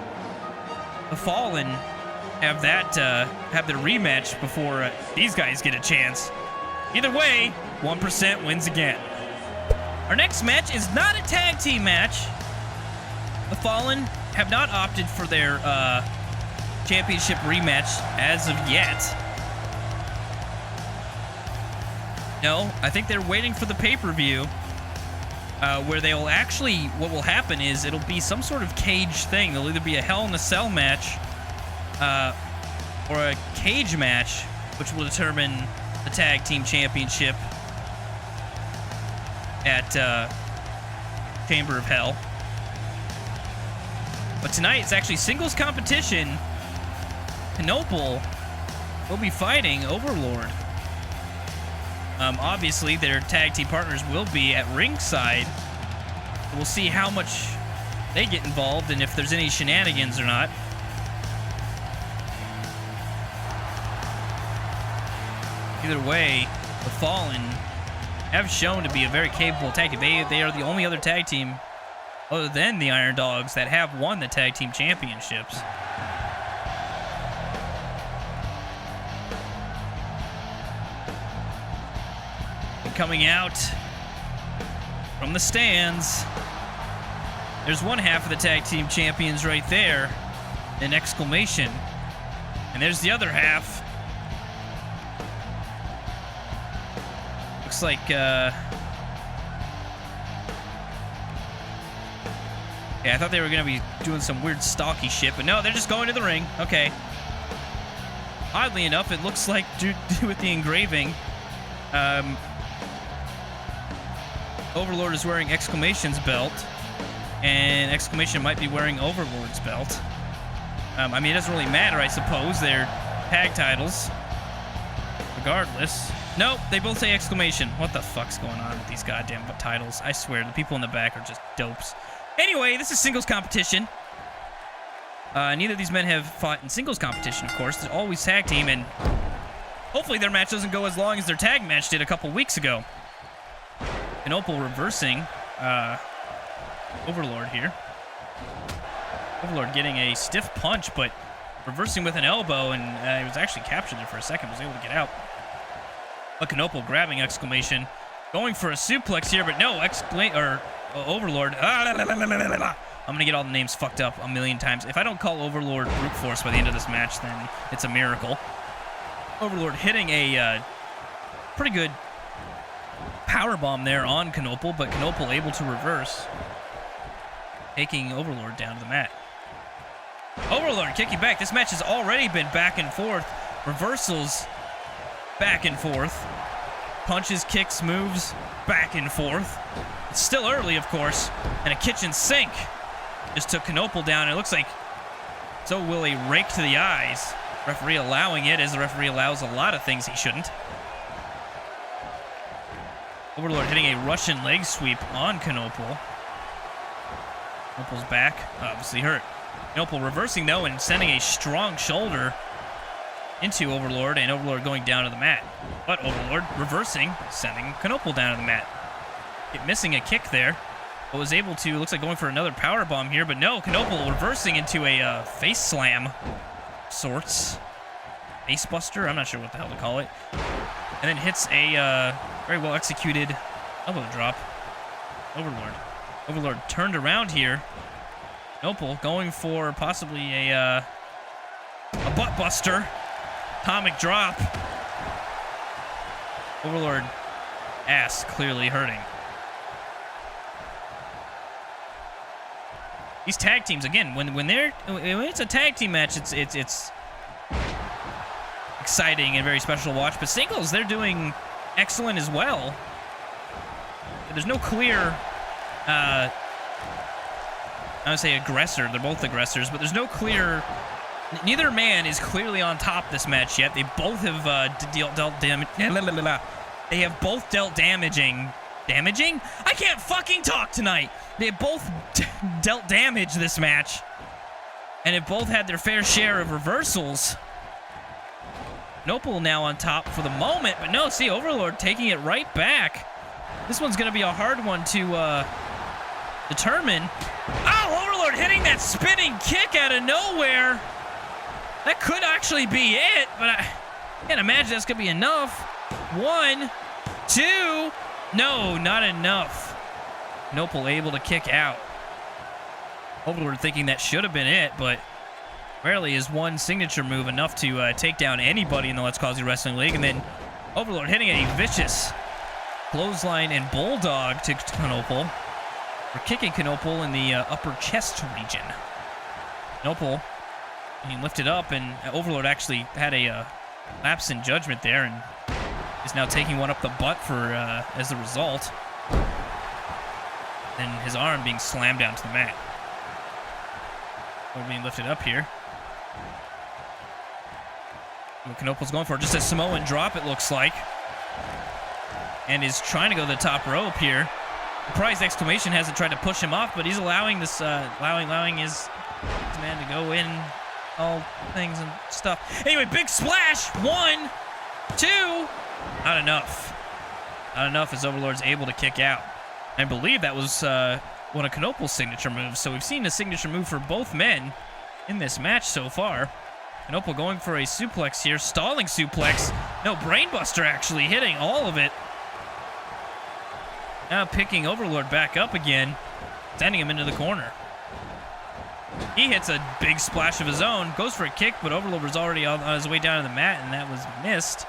Fallen have their rematch before these guys get a chance. Either way, 1% wins again. Our next match is not a tag team match. The Fallen have not opted for their championship rematch as of yet. No, I think they're waiting for the pay-per-view where they will actually, what will happen is it'll be some sort of cage thing. There'll either be a Hell in a Cell match or a cage match, which will determine the tag team championship at Chamber of Hell. But tonight it's actually singles competition. Knoepel will be fighting Overlord. Obviously, their tag team partners will be at ringside. We'll see how much they get involved and if there's any shenanigans or not. Either way, the Fallen have shown to be a very capable tag team. They are the only other tag team other than the Iron Dogs that have won the tag team championships. Coming out from the stands, there's one half of the tag team champions right there, an exclamation, and there's the other half. Looks like yeah, I thought they were gonna be doing some weird stalky shit, but no, they're just going to the ring. Okay. Oddly enough, it looks like with the engraving, Overlord is wearing Exclamation's belt, and Exclamation might be wearing Overlord's belt. I mean, it doesn't really matter, I suppose. They're tag titles. Regardless. Nope, they both say Exclamation. What the fuck's going on with these goddamn titles? I swear, the people in the back are just dopes. Anyway, this is singles competition. Neither of these men have fought in singles competition, of course. They're always tag team, and hopefully their match doesn't go as long as their tag match did a couple weeks ago. Knoepel reversing Overlord here. Overlord getting a stiff punch, but reversing with an elbow, and he was actually captured there for a second, was able to get out. But Knoepel grabbing Exclamation, going for a suplex here, but no, Overlord. I'm going to get all the names fucked up a million times. If I don't call Overlord brute force by the end of this match, then it's a miracle. Overlord hitting a pretty good powerbomb there on Knoepel, but Knoepel able to reverse, taking Overlord down to the mat. Overlord kicking back. This match has already been back and forth. Reversals back and forth. Punches, kicks, moves back and forth. It's still early, of course, and a kitchen sink just took Knoepel down. It looks like so will a rake to the eyes. Referee allowing it, as the referee allows a lot of things he shouldn't. Overlord hitting a Russian leg sweep on Knoepel. Knoepel's back, obviously hurt. Knoepel reversing, though, and sending a strong shoulder into Overlord, and Overlord going down to the mat. But Overlord reversing, sending Knoepel down to the mat. Missing a kick there, but was able to, looks like going for another power bomb here, but no, Knoepel reversing into a face slam sorts. Face buster, I'm not sure what the hell to call it. And then hits a very well executed elbow drop. Overlord turned around here. Knoepel going for possibly a butt buster. Atomic drop. Overlord ass clearly hurting. These tag teams, again, when it's a tag team match, it's exciting and very special to watch. But singles, they're doing excellent as well. There's no clear, I would say aggressor. They're both aggressors, but there's no clear. Neither man is clearly on top this match yet. They both have dealt damage. They have both dealt damaging. Damaging? I can't fucking talk tonight. They have both dealt damage this match, and have both had their fair share of reversals. Knoepel now on top for the moment, but no, see, Overlord taking it right back. This one's going to be a hard one to determine. Oh, Overlord hitting that spinning kick out of nowhere. That could actually be it, but I can't imagine that's going to be enough. 1, 2. No, not enough. Knoepel able to kick out. Overlord thinking that should have been it, but rarely is one signature move enough to take down anybody in the Let's Cause You Wrestling League. And then Overlord hitting a vicious clothesline and bulldog to Knoepel. For kicking Knoepel in the upper chest region. Knoepel being lifted up, and Overlord actually had a lapse in judgment there, and is now taking one up the butt for as a result. And his arm being slammed down to the mat. Being lifted up here. What Knoepel's going for, just a Samoan drop, it looks like. And is trying to go to the top rope here. Surprise exclamation hasn't tried to push him off, but he's allowing this, allowing his man to go in all things and stuff. Anyway, big splash. 1, 2. Not enough. Not enough as Overlord's able to kick out. I believe that was one of Knoepel's signature moves. So we've seen a signature move for both men in this match so far. Knoepel going for a suplex here. Stalling suplex. No, brainbuster actually hitting all of it. Now picking Overlord back up again. Sending him into the corner. He hits a big splash of his own. Goes for a kick, but Overlord was already on his way down to the mat, and that was missed.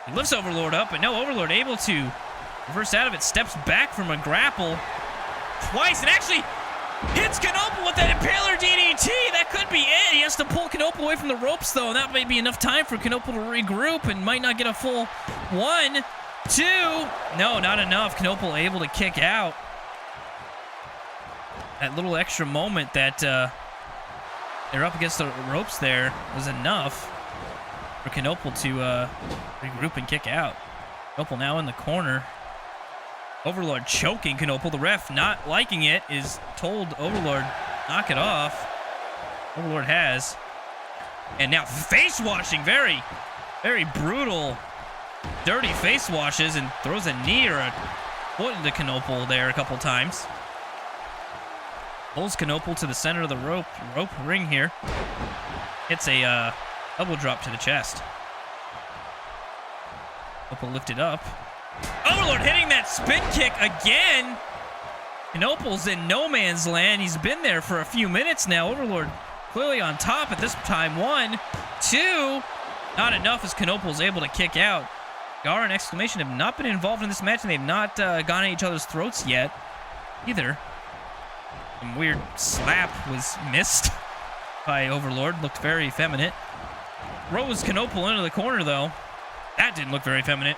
He lifts Overlord up, but no, Overlord able to reverse out of it. Steps back from a grapple twice, and actually hits Knoepel with that Impaler DDT. That could be it. He has to pull Knoepel away from the ropes, though, and that may be enough time for Knoepel to regroup and might not get a full 1, 2. No, not enough. Knoepel able to kick out. That little extra moment that they're up against the ropes there was enough for Knoepel to regroup and kick out. Knoepel now in the corner. Overlord choking Knoepel. The ref, not liking it, is told Overlord, knock it off. Overlord has. And now face washing. Very, very brutal, dirty face washes, and throws a knee or a foot into Knoepel there a couple times. Pulls Knoepel to the center of the rope ring here. Hits a elbow drop to the chest. Knoepel lifted up. Overlord hitting that spin kick again. Knoepel's in no man's land. He's been there for a few minutes now. Overlord clearly on top at this time. 1, 2. Not enough as Knoepel's able to kick out. Gar and Exclamation have not been involved in this match, and they've not gone at each other's throats yet either. Some weird slap was missed by Overlord. Looked very effeminate. Throws Knoepel into the corner, though. That didn't look very effeminate.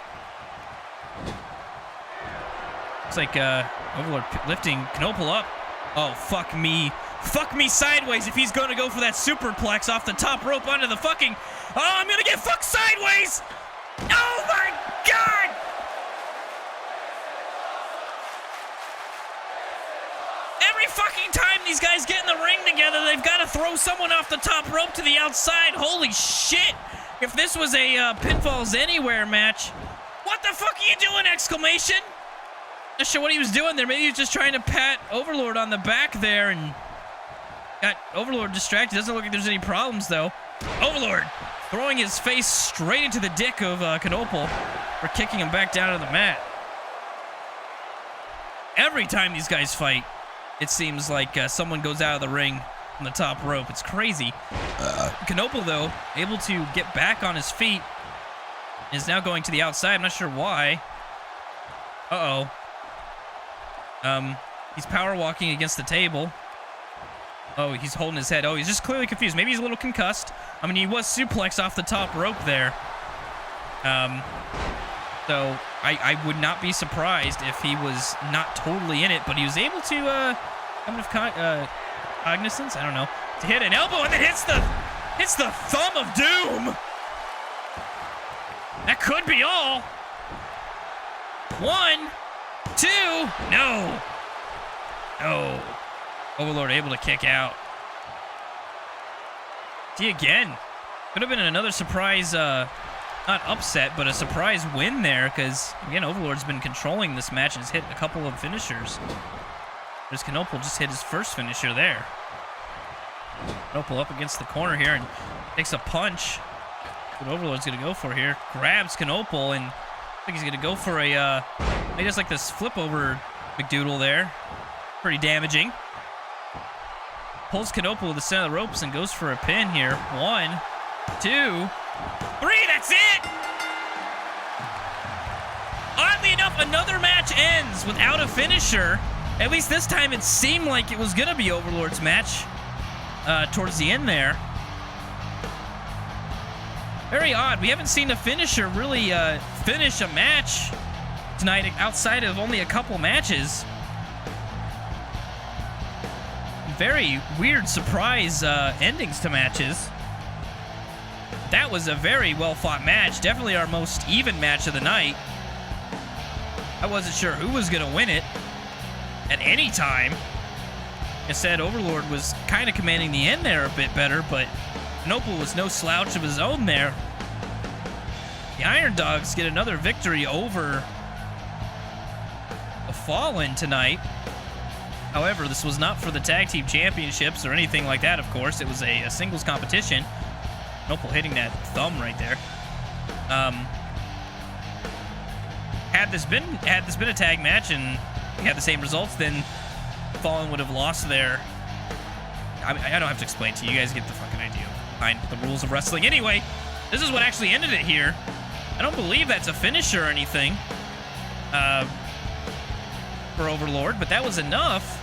Looks like Overlord lifting Knoepel up. Oh, fuck me. Fuck me sideways if he's going to go for that superplex off the top rope onto the fucking... Oh, I'm going to get fucked sideways! Oh, my God! Every fucking time these guys get in the ring together, they've got to throw someone off the top rope to the outside. Holy shit. If this was a Pinfalls Anywhere match, what the fuck are you doing, exclamation? Not sure what he was doing there. Maybe he was just trying to pat Overlord on the back there and got Overlord distracted. Doesn't look like there's any problems, though. Overlord throwing his face straight into the dick of Canopal for kicking him back down to the mat. Every time these guys fight, it seems like someone goes out of the ring on the top rope. It's crazy. Canopal, though, able to get back on his feet, is now going to the outside. I'm not sure why. Uh-oh. He's power walking against the table. Oh, he's holding his head. Oh, he's just clearly confused. Maybe he's a little concussed. I mean, he was suplexed off the top rope there. So I would not be surprised if he was not totally in it, but he was able to come of cognizance, I don't know, to hit an elbow and then hits the thumb of doom. That could be all. 1, 2, no. No. Overlord able to kick out. See again. Could have been another surprise, not upset, but a surprise win there, because, again, Overlord's been controlling this match and has hit a couple of finishers. There's Canopal just hit his first finisher there. Canopal up against the corner here and takes a punch. What Overlord's going to go for here. Grabs Canopal, and I think he's going to go for a, he does like this flip over McDoodle there. Pretty damaging. Pulls Canopal to the center of the ropes and goes for a pin here. 1, 2, 3, that's it! Oddly enough, another match ends without a finisher. At least this time it seemed like it was going to be Overlord's match towards the end there. Very odd. We haven't seen a finisher really finish a match tonight outside of only a couple matches. Very weird surprise endings to matches. That was a very well-fought match. Definitely our most even match of the night. I wasn't sure who was going to win it at any time. I said Overlord was kind of commanding the end there a bit better, but Canopal was no slouch of his own there. The Iron Dogs get another victory over the Fallen tonight. However, this was not for the tag team championships or anything like that, of course. It was a singles competition. Canopal hitting that thumb right there. Had this been a tag match and we had the same results, then Fallen would have lost their... I don't have to explain to you. You guys get the fucking idea behind the rules of wrestling. Anyway, this is what actually ended it here. I don't believe that's a finisher or anything for Overlord, but that was enough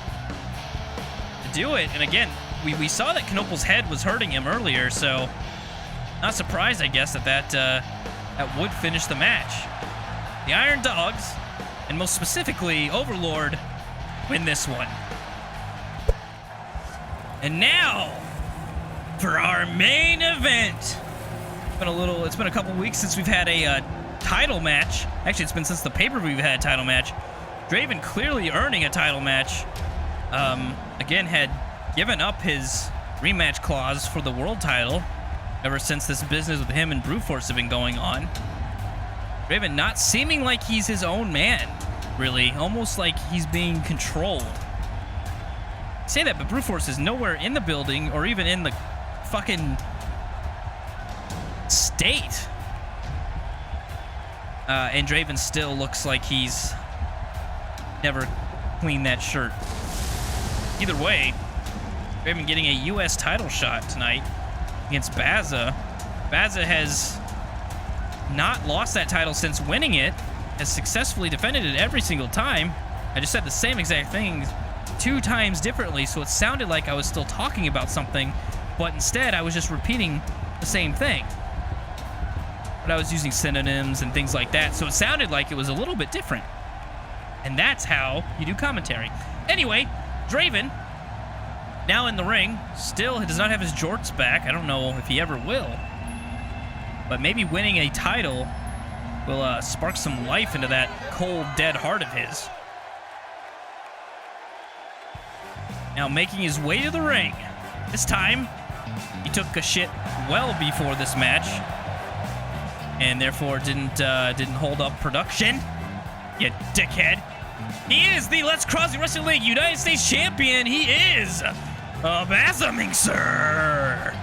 to do it. And again, we saw that Canopal's head was hurting him earlier, so not surprised, I guess, that would finish the match. The Iron Dogs, and most specifically Overlord, win this one. And now for our main event. It's been a couple weeks since we've had a title match. Actually, it's been since the pay-per-view we've had a title match. Draven clearly earning a title match. Again, had given up his rematch clause for the world title ever since this business with him and Brewforce have been going on. Draven not seeming like he's his own man, really. Almost like he's being controlled. I say that, but Brewforce is nowhere in the building or even in the fucking state. And Draven still looks like he's never cleaned that shirt. Either way, Draven getting a U.S. title shot tonight against Baza. Baza has not lost that title since winning it, has successfully defended it every single time. I just said the same exact thing 2 times differently, so it sounded like I was still talking about something, but instead I was just repeating the same thing. But I was using synonyms and things like that, so it sounded like it was a little bit different. And that's how you do commentary. Anyway, Draven, now in the ring, still does not have his jorts back. I don't know if he ever will. But maybe winning a title will spark some life into that cold, dead heart of his. Now making his way to the ring. This time, he took a shit well before this match, and therefore didn't hold up production. You dickhead. He is the Let's Crosby Wrestling League United States Champion. He is Bazaming, sir.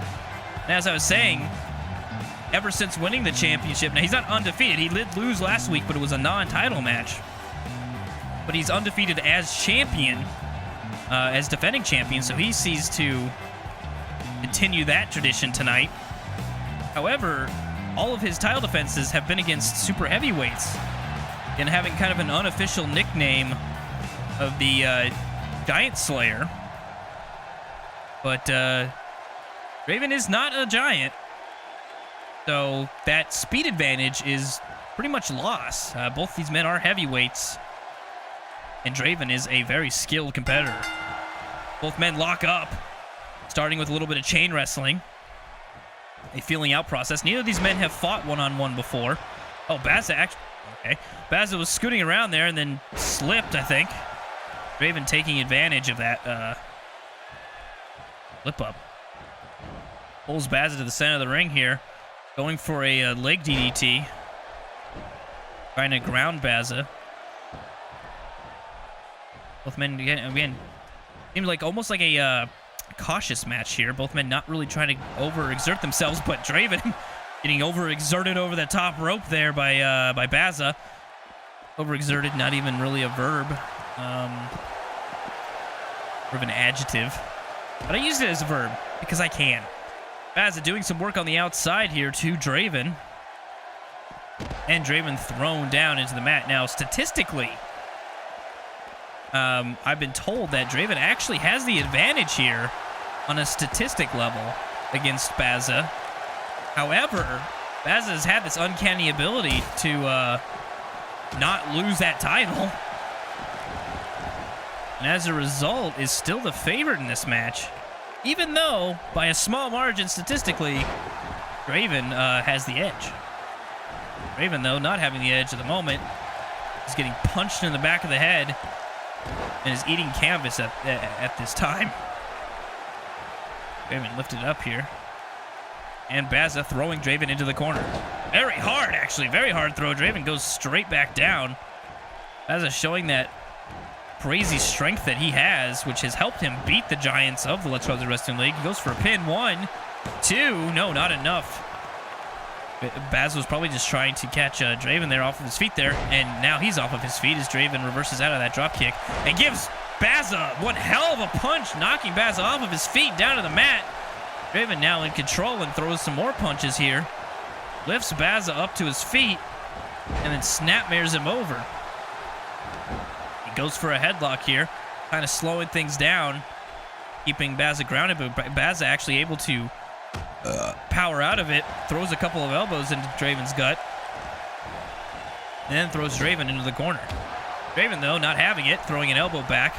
And as I was saying, ever since winning the championship, now he's not undefeated. He did lose last week, but it was a non-title match. But he's undefeated as champion, as defending champion, so he sees to continue that tradition tonight. However, all of his title defenses have been against super heavyweights, and having kind of an unofficial nickname of the Giant Slayer. But Draven is not a giant, so that speed advantage is pretty much lost. Both these men are heavyweights, and Draven is a very skilled competitor. Both men lock up, starting with a little bit of chain wrestling, a feeling out process. Neither of these men have fought one-on-one before. Oh, Baza actually... Okay. Baza was scooting around there and then slipped, I think. Draven taking advantage of that flip up. Pulls Baza to the center of the ring here, going for a leg DDT. Trying to ground Baza. Both men, again, seemed like almost like a cautious match here. Both men not really trying to overexert themselves, but Draven getting overexerted over the top rope there by Baza. Overexerted, not even really a verb. More of an adjective. But I used it as a verb because I can. Baza doing some work on the outside here to Draven. And Draven thrown down into the mat. Now, statistically, I've been told that Draven actually has the advantage here on a statistic level against Baza. However, Baza has had this uncanny ability to not lose that title. And as a result, is still the favorite in this match. Even though, by a small margin statistically, Draven has the edge. Draven, though, not having the edge at the moment, is getting punched in the back of the head and is eating canvas at this time. Draven lifted up here. And Baza throwing Draven into the corner. Very hard, actually. Very hard throw. Draven goes straight back down. Baza showing that crazy strength that he has, which has helped him beat the giants of the Let's Crosby Wrestling League. He goes for a pin. 1, 2. No, not enough. Baza was probably just trying to catch Draven there off of his feet there. And now he's off of his feet as Draven reverses out of that drop kick and gives Baza one hell of a punch, knocking Baza off of his feet down to the mat. Draven now in control and throws some more punches here. Lifts Baza up to his feet and then snapmares him over. He goes for a headlock here, kind of slowing things down, keeping Baza grounded, but Baza actually able to power out of it, throws a couple of elbows into Draven's gut, and then throws Draven into the corner. Draven, though, not having it, throwing an elbow back,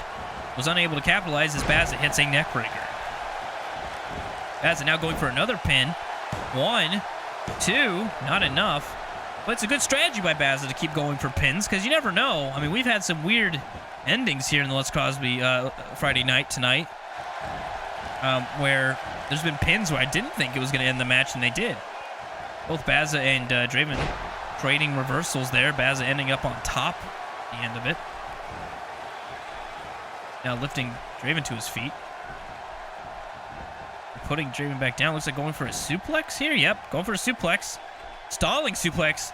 was unable to capitalize as Baza hits a neckbreaker. Baza now going for another pin. 1, 2, not enough. But it's a good strategy by Baza to keep going for pins, because you never know. I mean, we've had some weird endings here in the Let's Crosby Friday night tonight, where there's been pins where I didn't think it was going to end the match, and they did. Both Baza and Draven trading reversals there. Baza ending up on top at the end of it. Now lifting Draven to his feet. Putting Draven back down. Looks like going for a suplex here. Yep, going for a suplex. Stalling suplex.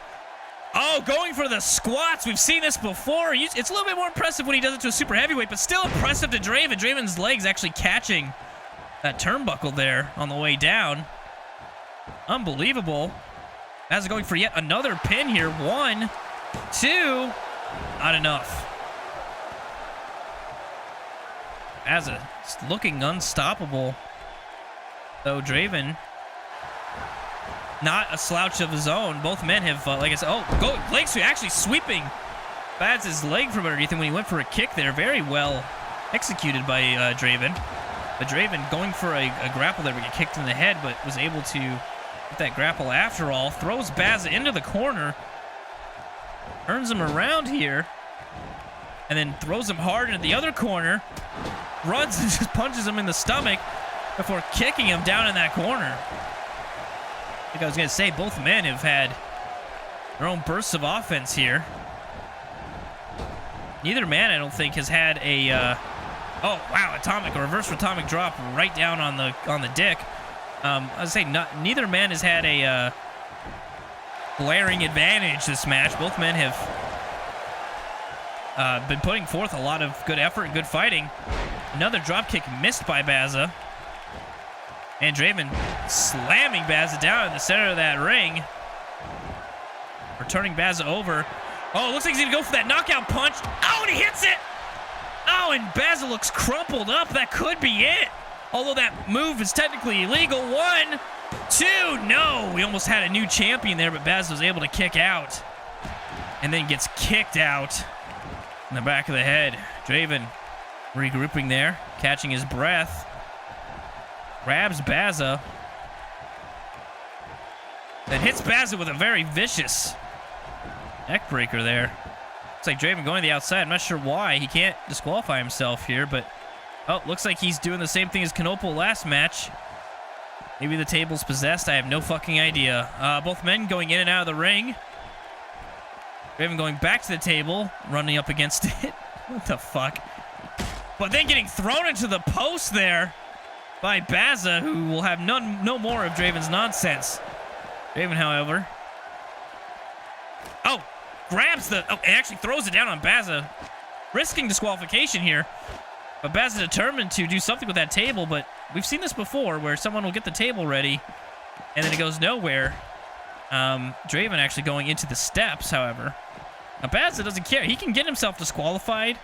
Oh, going for the squats. We've seen this before. It's a little bit more impressive when he does it to a super heavyweight, but still impressive to Draven. Draven's legs actually catching that turnbuckle there on the way down. Unbelievable. Baza going for yet another pin here. 1, 2. Not enough. Baza looking unstoppable. Though Draven, not a slouch of his own. Both men have, like I said, leg sweep, actually sweeping Baza's leg from underneath him when he went for a kick there. Very well executed by Draven. But Draven going for a grapple there, but get kicked in the head, but was able to get that grapple after all. Throws Baza into the corner. Turns him around here. and then throws him hard into the other corner, runs and just punches him in the stomach before kicking him down in that corner. I think I was going to say both men have had their own bursts of offense here. Neither man, I don't think, has had a oh wow, a reverse atomic drop right down on the dick. I was saying neither man has had a glaring advantage this match. Both men have been putting forth a lot of good effort and good fighting. Another drop kick missed by Baza. And Draven slamming Baza down in the center of that ring. Returning Baza over. Oh, looks like he's gonna go for that knockout punch. Oh, and he hits it! Oh, and Baza looks crumpled up. That could be it. Although that move is technically illegal. 1, 2, no! We almost had a new champion there, but Baza was able to kick out. And then gets kicked out in the back of the head. Draven regrouping there, catching his breath. Grabs Baza. Then hits Baza with a very vicious neck breaker there. Looks like Draven going to the outside. I'm not sure why. He can't disqualify himself here, but oh, looks like he's doing the same thing as Knoppel last match. Maybe the table's possessed. I have no fucking idea. Both men going in and out of the ring. Draven going back to the table, running up against it. What the fuck? But then getting thrown into the post there by Baza, who will have no more of Draven's nonsense. Draven, however, grabs and actually throws it down on Baza, risking disqualification here. But Baza determined to do something with that table, but we've seen this before where someone will get the table ready and then it goes nowhere. Draven actually going into the steps, however. Now Baza doesn't care. He can get himself disqualified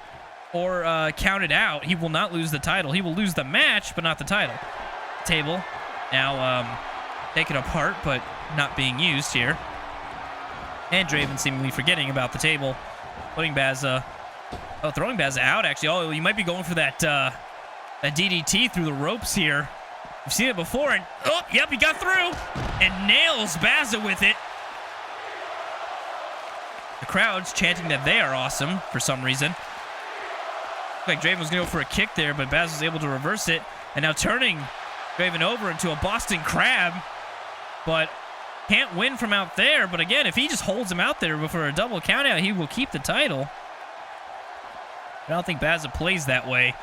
or counted out. He will not lose the title. He will lose the match, but not the title. Table now taken apart, but not being used here. And Draven seemingly forgetting about the table. Putting Baza... Oh, throwing Baza out, actually. Oh, you might be going for that DDT through the ropes here. We've seen it before, and... Oh, yep, he got through! And nails Baza with it. The crowd's chanting that they are awesome for some reason. Looks like Draven was going to go for a kick there, but Baza was able to reverse it. And now turning Draven over into a Boston Crab. But... can't win from out there, but again, if he just holds him out there for a double countout, he will keep the title. I don't think Baza plays that way.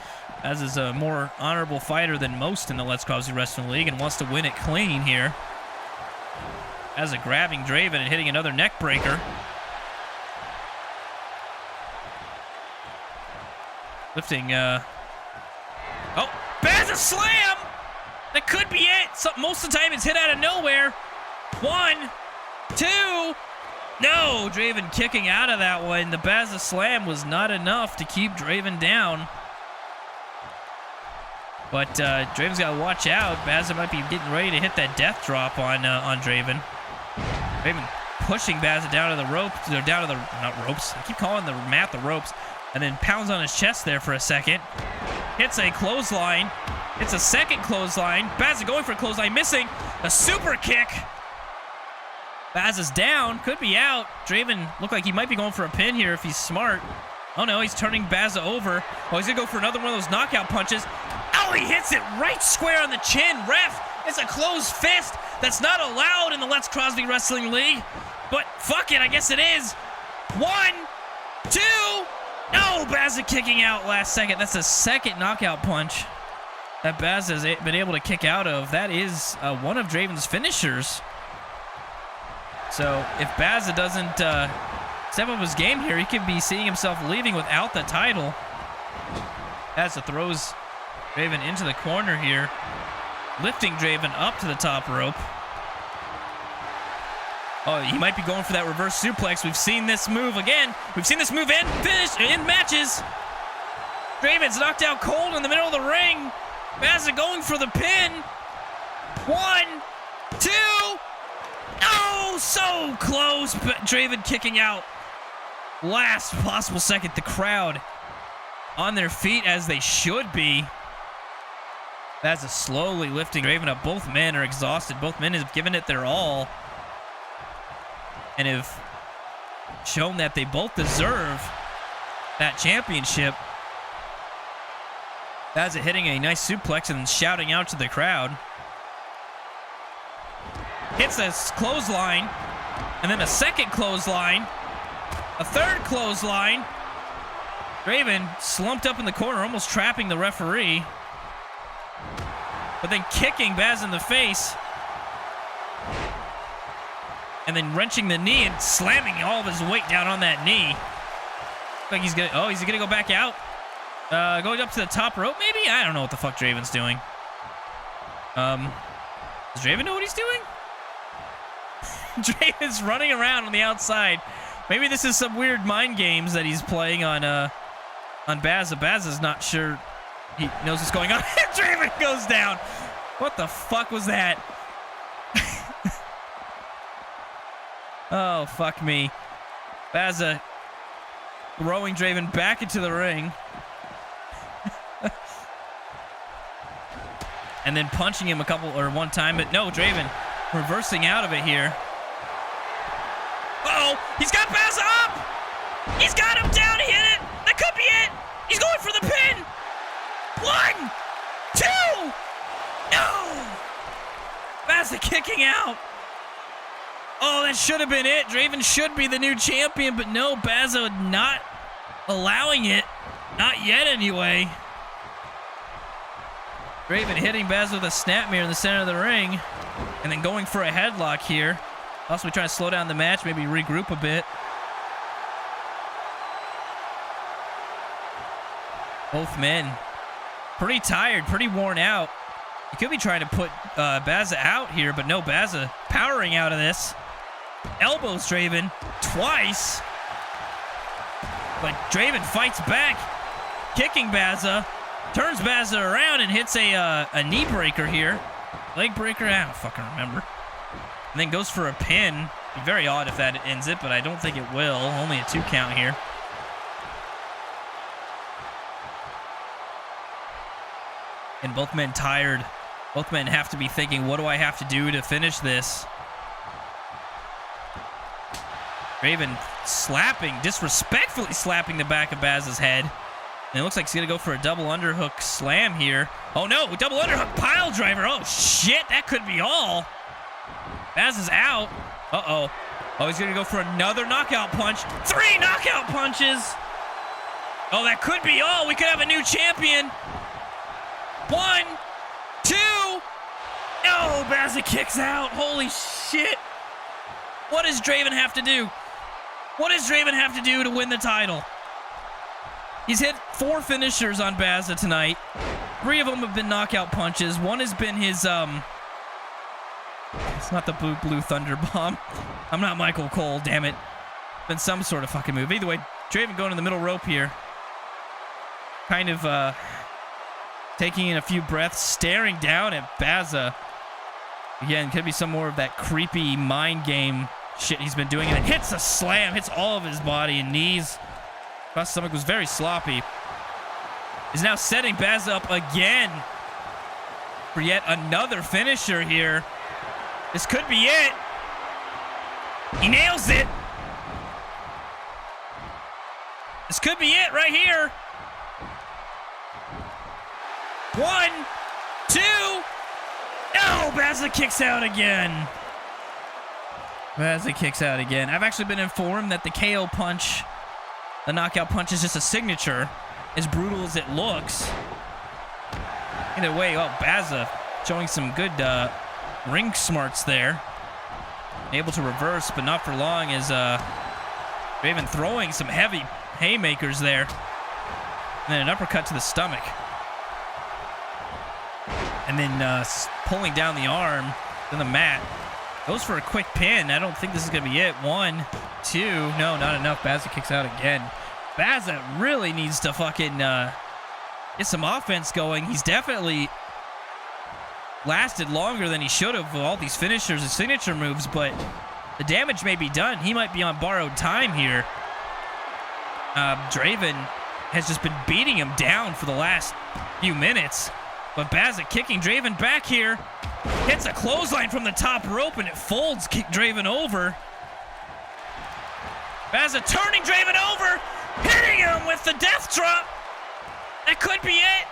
Baza is a more honorable fighter than most in the Let's Crosby Wrestling League and wants to win it clean here. Baza grabbing Draven and hitting another neck breaker. Lifting, oh, Baza slam! That could be it. Most of the time it's hit out of nowhere. 1, 2, no! Draven kicking out of that one. The Baza slam was not enough to keep Draven down. But Draven's got to watch out. Baza might be getting ready to hit that death drop on Draven. Draven pushing Baza down to the ropes. Down to the, not ropes. I keep calling the mat the ropes. And then pounds on his chest there for a second. Hits a clothesline. Hits a second clothesline. Baza going for a clothesline, missing. A super kick. Baza's down, could be out. Draven looked like he might be going for a pin here if he's smart. Oh no, he's turning Baza over. Oh, he's gonna go for another one of those knockout punches. Oh, he hits it right square on the chin. Ref, it's a closed fist. That's not allowed in the Let's Crosby Wrestling League. But fuck it, I guess it is. 1, 2, no, Baza kicking out last second. That's the second knockout punch that Baza has been able to kick out of. That is one of Draven's finishers. So if Baza doesn't step up his game here, he could be seeing himself leaving without the title. Baza throws Draven into the corner here, lifting Draven up to the top rope. Oh, he might be going for that reverse suplex. We've seen this move again. We've seen this move in matches. Draven's knocked out cold in the middle of the ring. Baza going for the pin. 1, 2. Oh, so close, but Draven kicking out. Last possible second, the crowd on their feet as they should be. Baza slowly lifting Draven up. Both men are exhausted. Both men have given it their all and have shown that they both deserve that championship. Baza hitting a nice suplex and shouting out to the crowd. Hits a clothesline, and then a second clothesline, a third clothesline. Draven slumped up in the corner, almost trapping the referee, but then kicking Baz in the face, and then wrenching the knee and slamming all of his weight down on that knee. Like he's gonna, oh, he's gonna go back out, going up to the top rope. Maybe, I don't know what the fuck Draven's doing. Does Draven know what he's doing? Draven's running around on the outside. Maybe this is some weird mind games that he's playing on Baza. Baza's not sure he knows what's going on. Draven goes down. What the fuck was that? Oh, fuck me. Baza throwing Draven back into the ring. And then punching him one time, but no, Draven reversing out of it here. Uh-oh, he's got Baza up! He's got him down, he hit it! That could be it! He's going for the pin! 1, 2! No! Baza kicking out! Oh, that should have been it. Draven should be the new champion, but no, Baza not allowing it. Not yet, anyway. Draven hitting Baza with a snapmare in the center of the ring, and then going for a headlock here. Also, trying to slow down the match, maybe regroup a bit. Both men pretty tired, pretty worn out. He could be trying to put Baza out here, but no, Baza powering out of this. Elbows Draven twice. But Draven fights back, kicking Baza. Turns Baza around and hits a knee breaker here. Leg breaker? I don't fucking remember. And then goes for a pin. Be very odd if that ends it, but I don't think it will. Only a 2 count here. And both men tired. Both men have to be thinking, what do I have to do to finish this? Draven slapping, disrespectfully slapping the back of Baza's head. And it looks like he's going to go for a double underhook slam here. Oh no, double underhook pile driver. Oh shit, that could be all. Baz is out. Uh-oh. Oh, he's going to go for another knockout punch. 3 knockout punches. Oh, that could be all. We could have a new champion. 1, 2. No, Baza kicks out. Holy shit. What does Draven have to do? What does Draven have to do to win the title? He's hit 4 finishers on Baza tonight. 3 of them have been knockout punches. One has been his, it's not the blue thunder bomb. I'm not Michael Cole, damn it. It's been some sort of fucking move. Either way, Draven going to the middle rope here. Kind of, taking in a few breaths, staring down at Baza. Again, could be some more of that creepy mind game shit he's been doing. And it hits a slam, hits all of his body and knees. Across the stomach, was very sloppy. Is now setting Baza up again for yet another finisher here. This could be it. He nails it. This could be it right here. 1, 2. No, Baza kicks out again. Baza kicks out again. I've actually been informed that the KO punch, the knockout punch, is just a signature, as brutal as it looks. Either way, oh, Baza showing some good ring smarts there. Able to reverse, but not for long, as Draven throwing some heavy haymakers there. And then an uppercut to the stomach. And then pulling down the arm to the mat. Goes for a quick pin. I don't think this is going to be it. 1, 2. No, not enough. Baza kicks out again. Baza really needs to fucking get some offense going. He's definitely lasted longer than he should have with all these finishers and signature moves, but the damage may be done. He might be on borrowed time here. Draven has just been beating him down for the last few minutes. But Baza kicking Draven back here. Hits a clothesline from the top rope and it folds Draven over. Baza turning Draven over. Hitting him with the death drop. That could be it.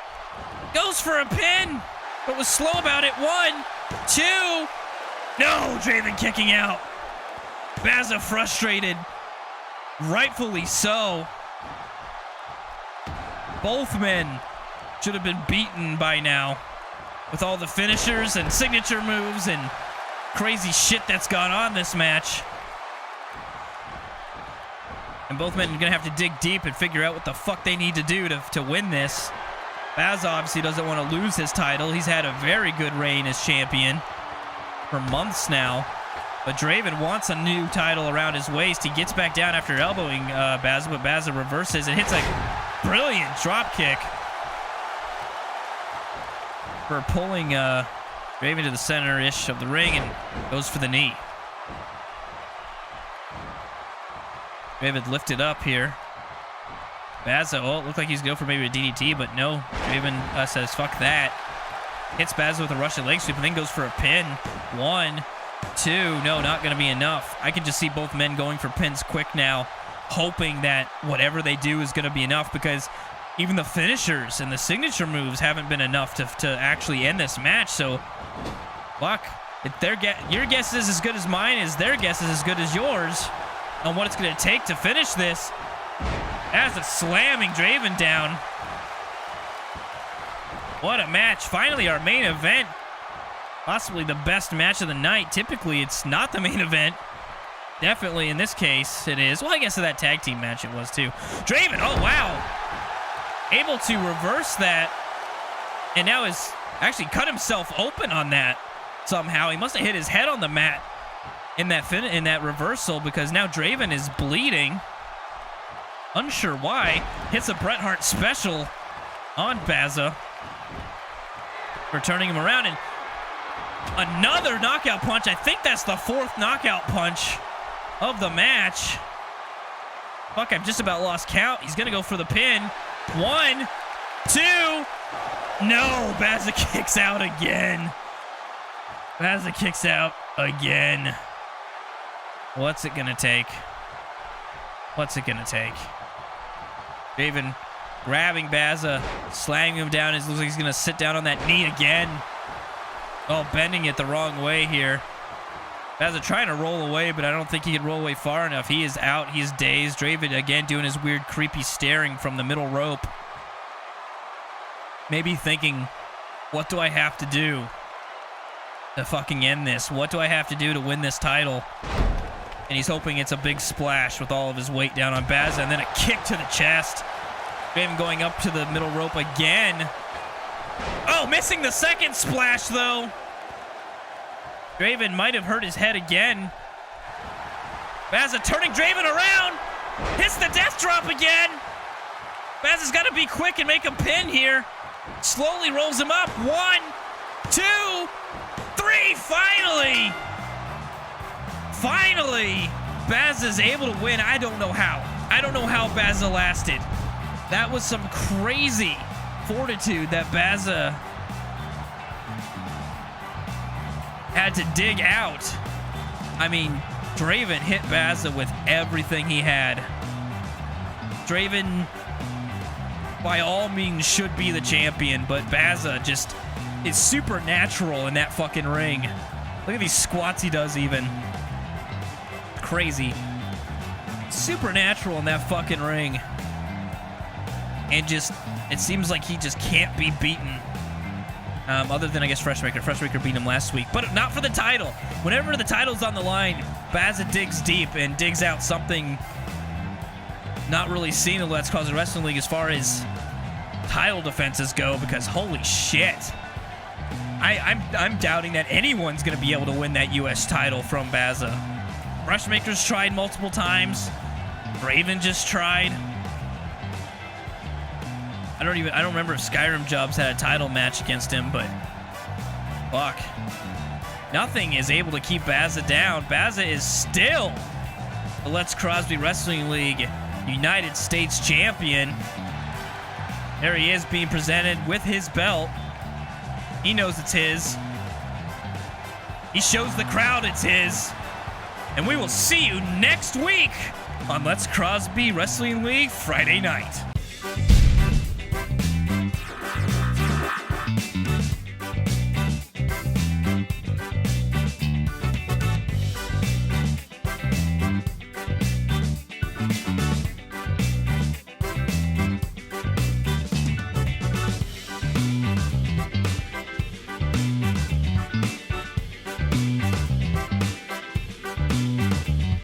Goes for a pin, but was slow about it. 1, 2. No, Draven kicking out. Baza frustrated. Rightfully so. Both men should have been beaten by now with all the finishers and signature moves and crazy shit that's gone on this match. And both men are going to have to dig deep and figure out what the fuck they need to do to win this. Baz obviously doesn't want to lose his title. He's had a very good reign as champion for months now. But Draven wants a new title around his waist. He gets back down after elbowing Baz, but Baz reverses and hits a brilliant drop kick for pulling Draven to the center-ish of the ring and goes for the knee. Draven lifted up here. Baz, oh, it looked like he's going for maybe a DDT, but no. Draven says, fuck that. Hits Baz with a Russian leg sweep and then goes for a pin. 1, 2. No, not going to be enough. I can just see both men going for pins quick now, hoping that whatever they do is going to be enough, because even the finishers and the signature moves haven't been enough to actually end this match. So, fuck. If your guess is as good as mine is, their guess is as good as yours on what it's going to take to finish this. That's a slamming Draven down. What a match. Finally, our main event. Possibly the best match of the night. Typically, it's not the main event. Definitely, in this case, it is. Well, I guess in that tag team match it was, too. Draven, oh, wow. Able to reverse that. And now has actually cut himself open on that somehow. He must have hit his head on the mat in that reversal, because now Draven is bleeding. Unsure why. Hits a Bret Hart special on Baza for turning him around. And another knockout punch. I think that's the 4th knockout punch of the match. Fuck, I've just about lost count. He's going to go for the pin. 1, 2. No, Baza kicks out again. Baza kicks out again. What's it going to take? What's it going to take? Draven grabbing Baza, slamming him down. It looks like he's going to sit down on that knee again. Oh, bending it the wrong way here. Baza trying to roll away, but I don't think he can roll away far enough. He is out. He is dazed. Draven again doing his weird, creepy staring from the middle rope. Maybe thinking, what do I have to do to fucking end this? What do I have to do to win this title? And he's hoping it's a big splash with all of his weight down on Baza, and then a kick to the chest. Draven going up to the middle rope again. Oh, missing the second splash, though. Draven might have hurt his head again. Baza turning Draven around. Hits the death drop again. Baza's got to be quick and make a pin here. Slowly rolls him up. 1, 2, 3. Finally. Finally, Baza's able to win. I don't know how. I don't know how Baza lasted. That was some crazy fortitude that Baza had to dig out. I mean, Draven hit Baza with everything he had. Draven, by all means, should be the champion, but Baza just is supernatural in that fucking ring. Look at these squats he does even. Crazy. Supernatural in that fucking ring. And just, it seems like he just can't be beaten. Other than, I guess, Freshmaker. Freshmaker beat him last week. But not for the title. Whenever the title's on the line, Baza digs deep and digs out something not really seen in the Let's Cause Wrestling League as far as title defenses go, because holy shit. I'm doubting that anyone's going to be able to win that U.S. title from Baza. Freshmaker's tried multiple times. Raven just tried. I don't remember if Skyrim Jobs had a title match against him, but fuck. Nothing is able to keep Baza down. Baza is still the Let's Crosby Wrestling League United States champion. There he is being presented with his belt. He knows it's his. He shows the crowd it's his. And we will see you next week on Let's Crosby Wrestling League Friday night.